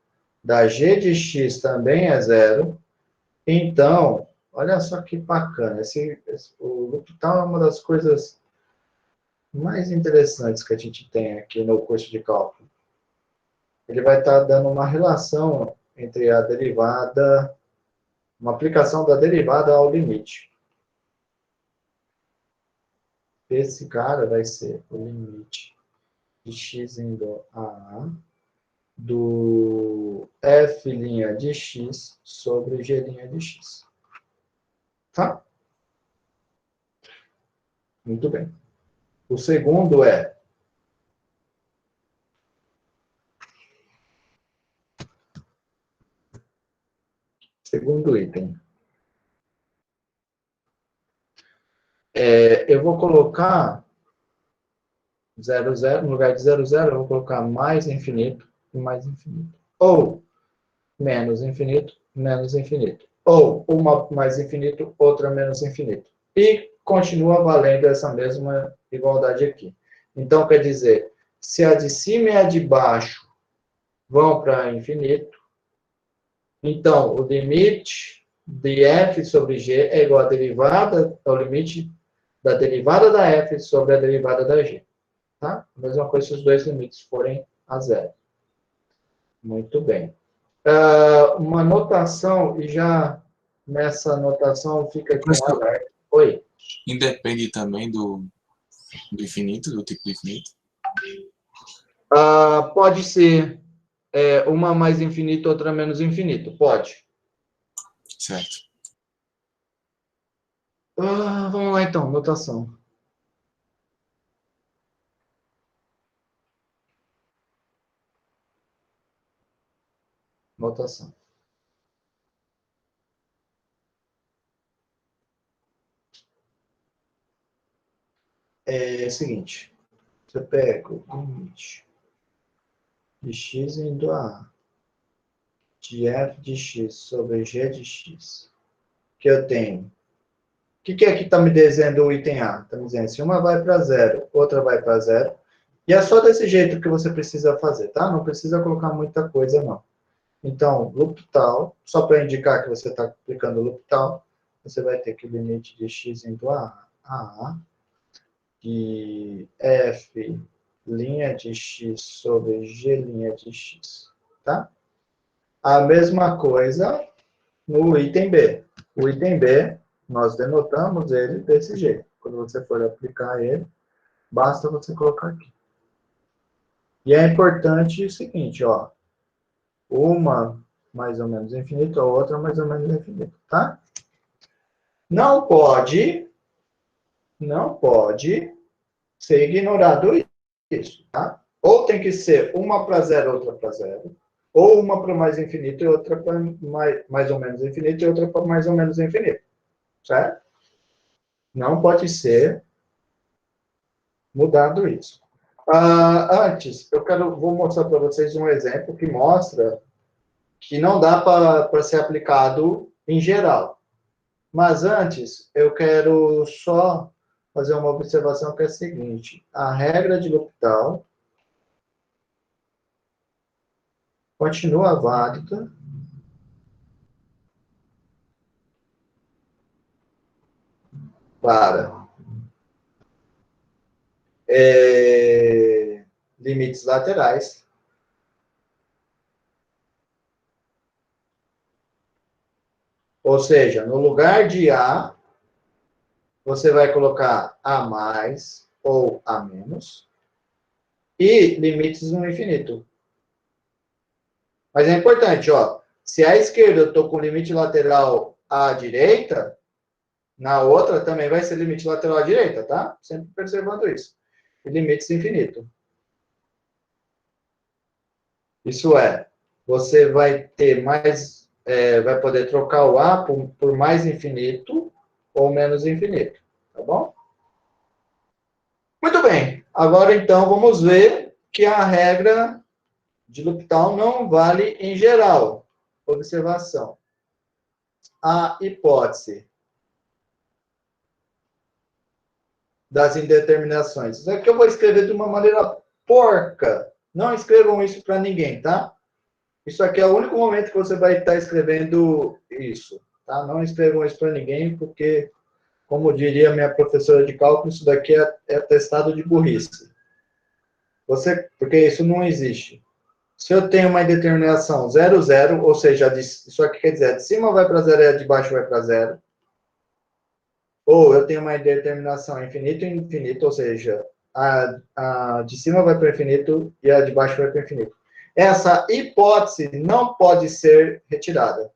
da g de x também é zero, então, olha só que bacana, o L'Hopital é uma das coisas mais interessantes que a gente tem aqui no curso de cálculo. Ele vai estar dando uma relação entre a derivada, uma aplicação da derivada ao limite. Esse cara vai ser o limite de x indo a A do f' de x sobre g' de x. Tá? Muito bem. O segundo é segundo item. Eu vou colocar 0, 0, no lugar de 0, 0, eu vou colocar mais infinito e mais infinito. Ou menos infinito, menos infinito. Ou uma mais infinito, outra menos infinito. E continua valendo essa mesma igualdade aqui. Então, quer dizer, se a de cima e a de baixo vão para infinito, então o limite de f sobre g é igual à derivada, ao limite da derivada da f sobre a derivada da g. Tá? A mesma coisa se os dois limites forem a zero. Muito bem. Uma notação, e já nessa notação fica aqui um alerta. Oi. Independe também do infinito, do tipo de infinito? Pode ser uma mais infinito, outra menos infinito. Pode. Certo. Vamos lá então, notação. Notação. É o seguinte. Você pega o limite de x indo a A de f de x sobre g de x, que eu tenho. O que é que está me dizendo o item A? Está me dizendo se uma vai para zero, outra vai para zero. E é só desse jeito que você precisa fazer, tá? Não precisa colocar muita coisa, não. Então, L'Hopital, só para indicar que você está aplicando L'Hopital, você vai ter que o limite de x indo a A de f' de x sobre g' de x, tá? A mesma coisa no item B. O item B, nós denotamos ele desse jeito. Quando você for aplicar ele, basta você colocar aqui. E é importante o seguinte, ó. Uma mais ou menos infinito, a outra mais ou menos infinito, tá? Não pode ser ignorado isso, tá? Ou tem que ser uma para zero, outra para zero. Ou uma para mais infinito e outra para mais ou menos infinito e outra para mais ou menos infinito. Certo? Não pode ser mudado isso. Antes, vou mostrar para vocês um exemplo que mostra que não dá para ser aplicado em geral. Mas antes, eu quero só fazer uma observação que é a seguinte. A regra de L'Hopital continua válida para limites laterais Ou seja, no lugar de A, você vai colocar A mais ou A menos e limites no infinito. Mas é importante, ó, se à esquerda eu estou com limite lateral à direita, na outra também vai ser limite lateral à direita, tá? Sempre observando isso. E limites infinito. Isso é, você vai ter mais, vai poder trocar o A por mais infinito ou menos infinito, tá bom? Muito bem, agora então vamos ver que a regra de L'Hopital não vale em geral. Observação. A hipótese das indeterminações. Isso aqui eu vou escrever de uma maneira porca. Não escrevam isso para ninguém, tá? Isso aqui é o único momento que você vai estar escrevendo isso, tá? Não escrevam isso para ninguém, porque, como diria minha professora de cálculo, isso daqui é atestado de burrice. Porque isso não existe. Se eu tenho uma indeterminação 0, 0, ou seja, isso aqui quer dizer, de cima vai para 0 e a de baixo vai para 0. Ou eu tenho uma indeterminação infinito e infinito, ou seja, a de cima vai para o infinito e a de baixo vai para o infinito. Essa hipótese não pode ser retirada.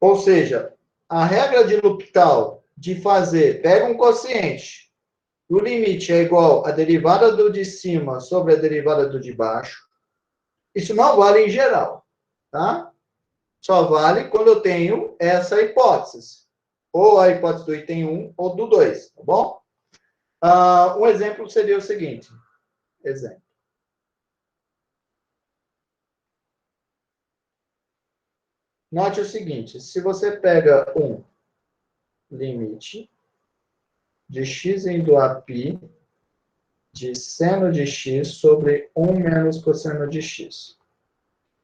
Ou seja, a regra de L'Hopital de fazer, pega um quociente, o limite é igual a derivada do de cima sobre a derivada do de baixo. Isso não vale em geral, tá? Só vale quando eu tenho essa hipótese. Ou a hipótese do item 1 ou do 2, tá bom? Um exemplo seria o seguinte. Exemplo. Note o seguinte, se você pega um limite de x indo a π de seno de x sobre 1 menos cosseno de x.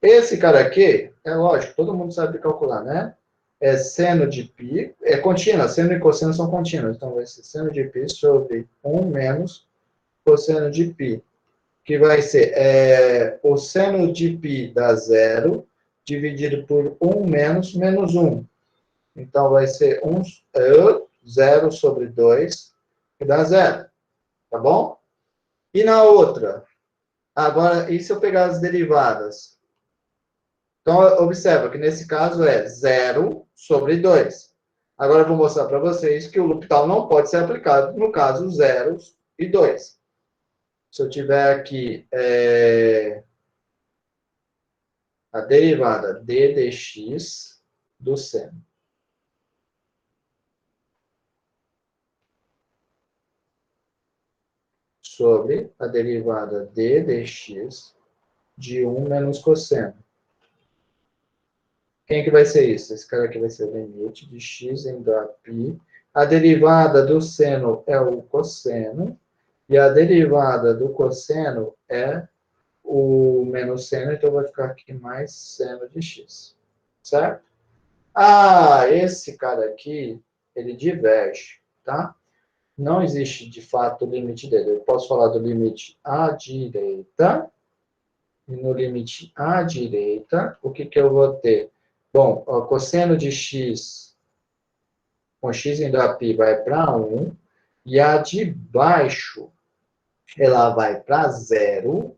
Esse cara aqui, é lógico, todo mundo sabe calcular, né? É seno de π, é contínua, seno e cosseno são contínuos, então vai ser seno de π sobre 1 menos cosseno de π, que vai ser o seno de π dá 0, dividido por 1 menos 1. Então, vai ser 0 sobre 2, que dá 0. Tá bom? E na outra? Agora, e se eu pegar as derivadas? Então, observa que nesse caso é 0 sobre 2. Agora, eu vou mostrar para vocês que o L'Hopital não pode ser aplicado no caso 0 e 2. Se eu tiver aqui a derivada d dx do seno sobre a derivada d dx de 1 menos cosseno. Quem que vai ser isso? Esse cara aqui vai ser o limite de x indo a π. A derivada do seno é o cosseno. E a derivada do cosseno é o menos seno. Então, vai ficar aqui mais seno de x. Certo? Esse cara aqui, ele diverge, tá? Não existe, de fato, o limite dele. Eu posso falar do limite à direita. E no limite à direita, o que eu vou ter? Bom, o cosseno de x, com x indo a π, vai para 1. E a de baixo, ela vai para 0.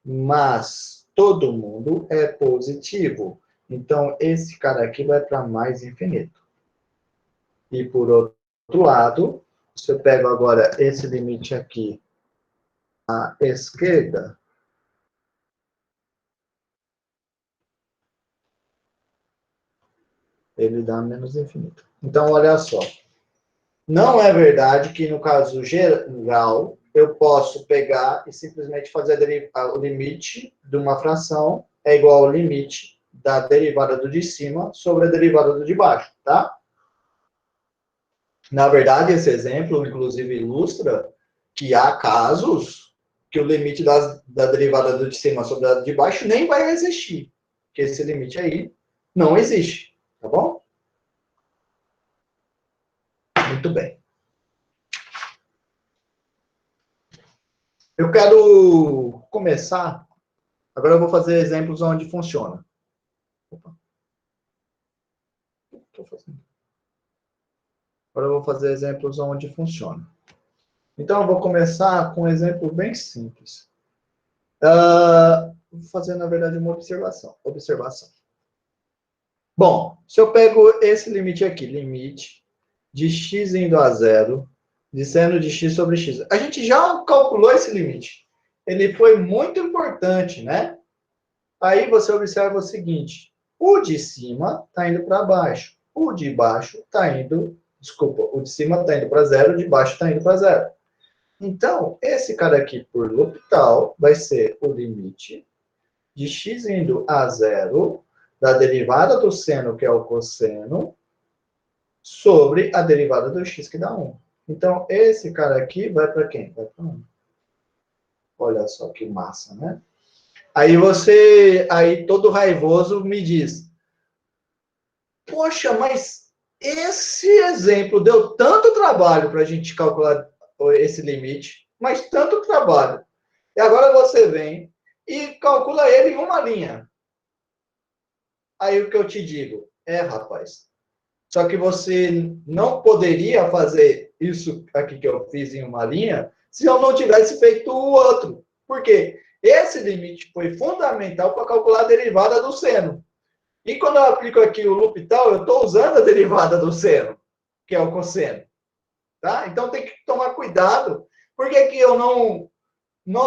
Mas todo mundo é positivo. Então, esse cara aqui vai para mais infinito. E por outro lado, se eu pego agora esse limite aqui à esquerda, ele dá menos infinito. Então, olha só. Não é verdade que, no caso geral, eu posso pegar e simplesmente fazer o limite de uma fração é igual ao limite da derivada do de cima sobre a derivada do de baixo, tá? Na verdade, esse exemplo, inclusive, ilustra que há casos que o limite da derivada do de cima sobre a de baixo nem vai existir. Que esse limite aí não existe, tá bom? Muito bem. Eu quero começar Agora eu vou fazer exemplos onde funciona. Opa. O que eu tô fazendo? Agora eu vou fazer exemplos onde funciona. Então, eu vou começar com um exemplo bem simples. Vou fazer, na verdade, uma observação. Bom, se eu pego esse limite aqui, limite de x indo a zero, de seno de x sobre x. A gente já calculou esse limite. Ele foi muito importante, né? Aí você observa o seguinte, o de cima está indo para baixo, o de baixo está indo, desculpa, o de cima está indo para zero, o de baixo está indo para zero. Então, esse cara aqui, por L'Hopital, vai ser o limite de x indo a zero, da derivada do seno, que é o cosseno, sobre a derivada do x, que dá 1. Então, esse cara aqui vai para quem? Vai para 1. Olha só que massa, né? Aí todo raivoso me diz, poxa, mas esse exemplo deu tanto trabalho para a gente calcular esse limite, mas tanto trabalho. E agora você vem e calcula ele em uma linha. Aí o que eu te digo? Rapaz, só que você não poderia fazer isso aqui que eu fiz em uma linha se eu não tivesse feito o outro. Por quê? Esse limite foi fundamental para calcular a derivada do seno. E quando eu aplico aqui o L'Hopital, eu estou usando a derivada do seno, que é o cosseno. Tá? Então tem que tomar cuidado. Por que que eu não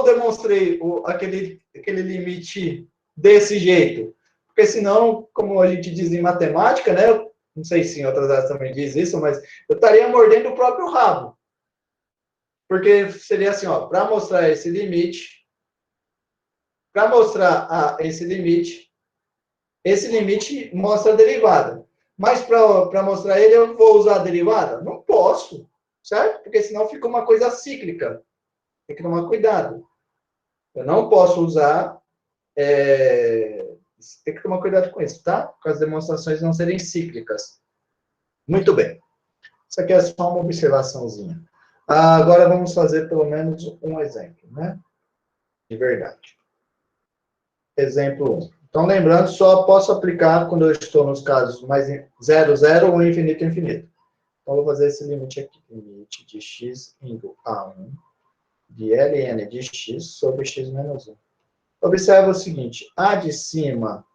demonstrei aquele limite desse jeito? Porque senão, como a gente diz em matemática, né? Não sei se em outras áreas também diz isso, mas eu estaria mordendo o próprio rabo. Porque seria assim, ó, para mostrar esse limite, esse limite mostra a derivada. Mas para mostrar ele, eu vou usar a derivada? Não posso, certo? Porque senão fica uma coisa cíclica. Tem que tomar cuidado. Eu não posso usar... Tem que tomar cuidado com isso, tá? Para as demonstrações não serem cíclicas. Muito bem. Isso aqui é só uma observaçãozinha. Agora vamos fazer pelo menos um exemplo, né? De verdade. Exemplo 1. Então, lembrando, só posso aplicar quando eu estou nos casos mais 0, 0 ou infinito, infinito. Então, vou fazer esse limite aqui. Limite de x indo a 1 de ln de x sobre x menos 1. Observa o seguinte, a de cima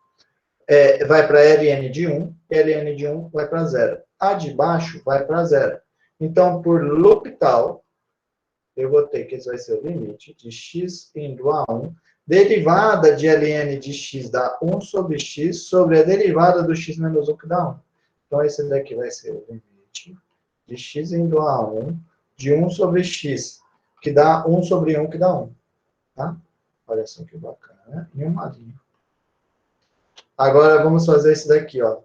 vai para ln de 1, ln de 1 vai para 0. A de baixo vai para 0. Então, por L'Hopital, eu vou ter que esse vai ser o limite de x indo a 1, derivada de ln de x dá 1 sobre x, sobre a derivada do x menos 1, que dá 1. Então, esse daqui vai ser o limite de x indo a 1, de 1 sobre x, que dá 1 sobre 1, que dá 1. Tá? Olha só que bacana, né? Em uma linha. Agora, vamos fazer esse daqui, ó.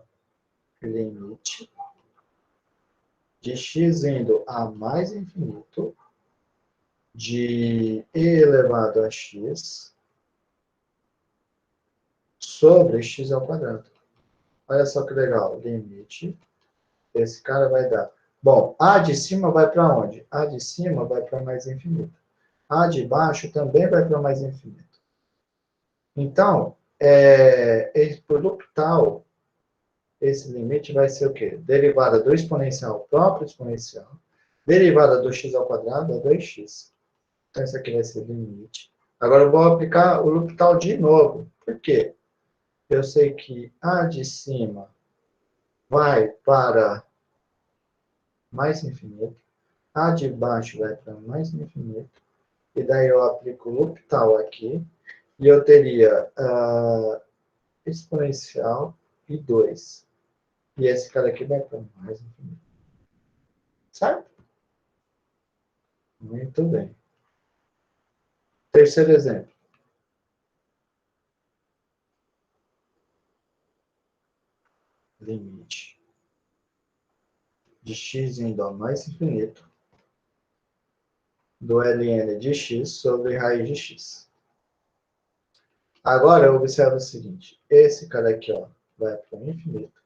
Limite de x indo a mais infinito de e elevado a x sobre x ao quadrado. Olha só que legal. Limite. Esse cara vai dar. Bom, a de cima vai para onde? A de cima vai para mais infinito. A de baixo também vai para mais infinito. Então, por L'Hopital, esse limite vai ser o quê? Derivada do exponencial próprio exponencial, derivada do x ao quadrado é 2x. Então, esse aqui vai ser o limite. Agora, eu vou aplicar o L'Hopital de novo. Por quê? Eu sei que a de cima vai para mais infinito, a de baixo vai para mais infinito, e daí eu aplico o L'Hopital aqui, e eu teria exponencial e 2. E esse cara aqui vai para mais infinito. Certo? Muito bem. Terceiro exemplo. Limite de x indo a mais infinito do ln de x sobre raiz de x. Agora, eu observo o seguinte. Esse cara aqui, ó, vai para o infinito.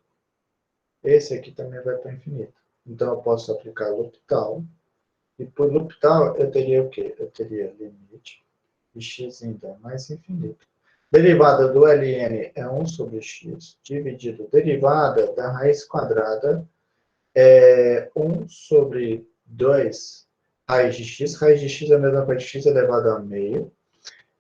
Esse aqui também vai para o infinito. Então, eu posso aplicar L'Hopital. E por L'Hopital, eu teria o quê? Eu teria limite de x indo a mais infinito Derivada do ln é 1 sobre x, dividido derivada da raiz quadrada é 1 sobre 2 raiz de x. Raiz de x é a mesma coisa de x elevado a meio.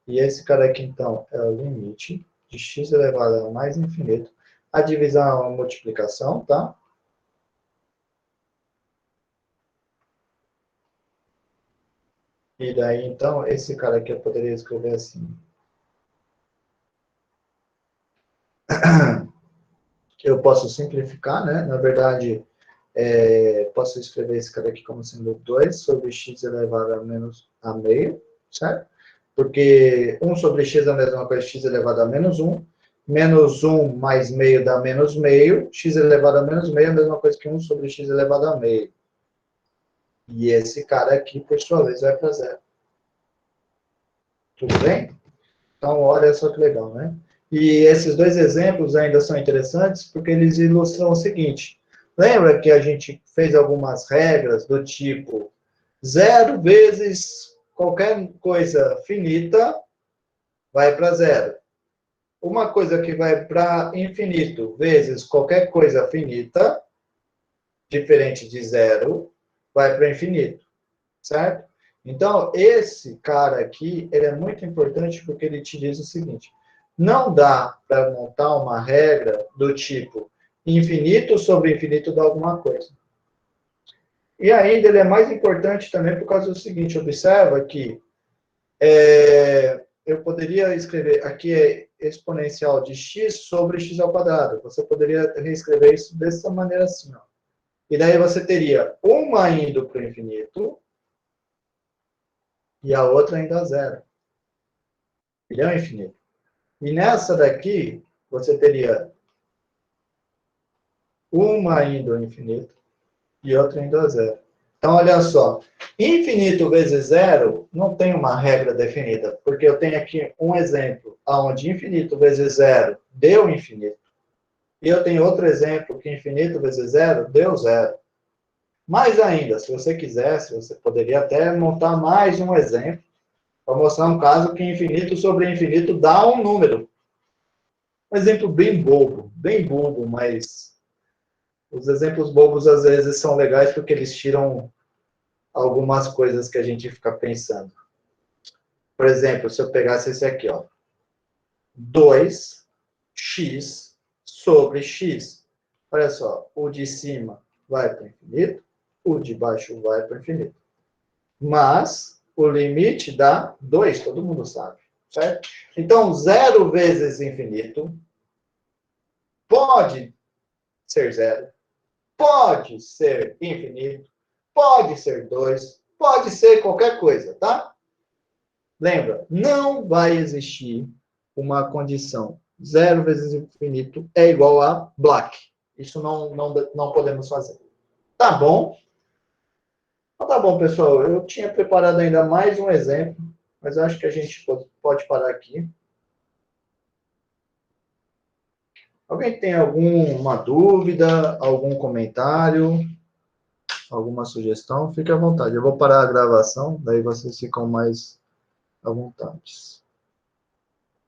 E esse cara aqui, então, é o limite de x elevado a mais infinito. A divisão é uma multiplicação, tá? E daí, então, esse cara aqui eu poderia escrever assim. Eu posso simplificar, né? Na verdade, posso escrever esse cara aqui como sendo 2 sobre x elevado a menos a meio, certo? Porque 1 sobre x é a mesma coisa que x elevado a menos 1. Menos 1 mais meio dá menos meio. X elevado a menos meio é a mesma coisa que 1 sobre x elevado a meio. E esse cara aqui, por sua vez, vai para zero. Tudo bem? Então, olha só que legal, né? E esses dois exemplos ainda são interessantes porque eles ilustram o seguinte. Lembra que a gente fez algumas regras do tipo 0 vezes qualquer coisa finita vai para zero. Uma coisa que vai para infinito vezes qualquer coisa finita, diferente de zero, vai para infinito, certo? Então, esse cara aqui, ele é muito importante porque ele te diz o seguinte, não dá para montar uma regra do tipo infinito sobre infinito dá alguma coisa. E ainda ele é mais importante também por causa do seguinte, observa que eu poderia escrever, aqui é exponencial de x sobre x ao quadrado. Você poderia reescrever isso dessa maneira assim, ó. E daí você teria uma indo para o infinito e a outra indo a zero. Ele é um infinito. E nessa daqui, você teria uma indo ao infinito e outra indo a zero. Então, olha só. Infinito vezes zero não tem uma regra definida, porque eu tenho aqui um exemplo onde infinito vezes zero deu infinito. E eu tenho outro exemplo que infinito vezes zero deu zero. Mais ainda, se você quisesse, você poderia até montar mais um exemplo para mostrar um caso que infinito sobre infinito dá um número. Um exemplo bem bobo, mas os exemplos bobos às vezes são legais porque eles tiram algumas coisas que a gente fica pensando. Por exemplo, se eu pegasse esse aqui, ó, 2x sobre x. Olha só, o de cima vai para o infinito, o de baixo vai para o infinito. Mas o limite dá 2, todo mundo sabe, certo? Então, 0 vezes infinito pode ser 0, pode ser infinito, pode ser 2, pode ser qualquer coisa, tá? Lembra, não vai existir uma condição 0 vezes infinito é igual a black. Isso não podemos fazer. Tá bom? Então, tá bom, pessoal. Eu tinha preparado ainda mais um exemplo, mas eu acho que a gente pode parar aqui. Alguém tem alguma dúvida, algum comentário, alguma sugestão? Fique à vontade. Eu vou parar a gravação, daí vocês ficam mais à vontade.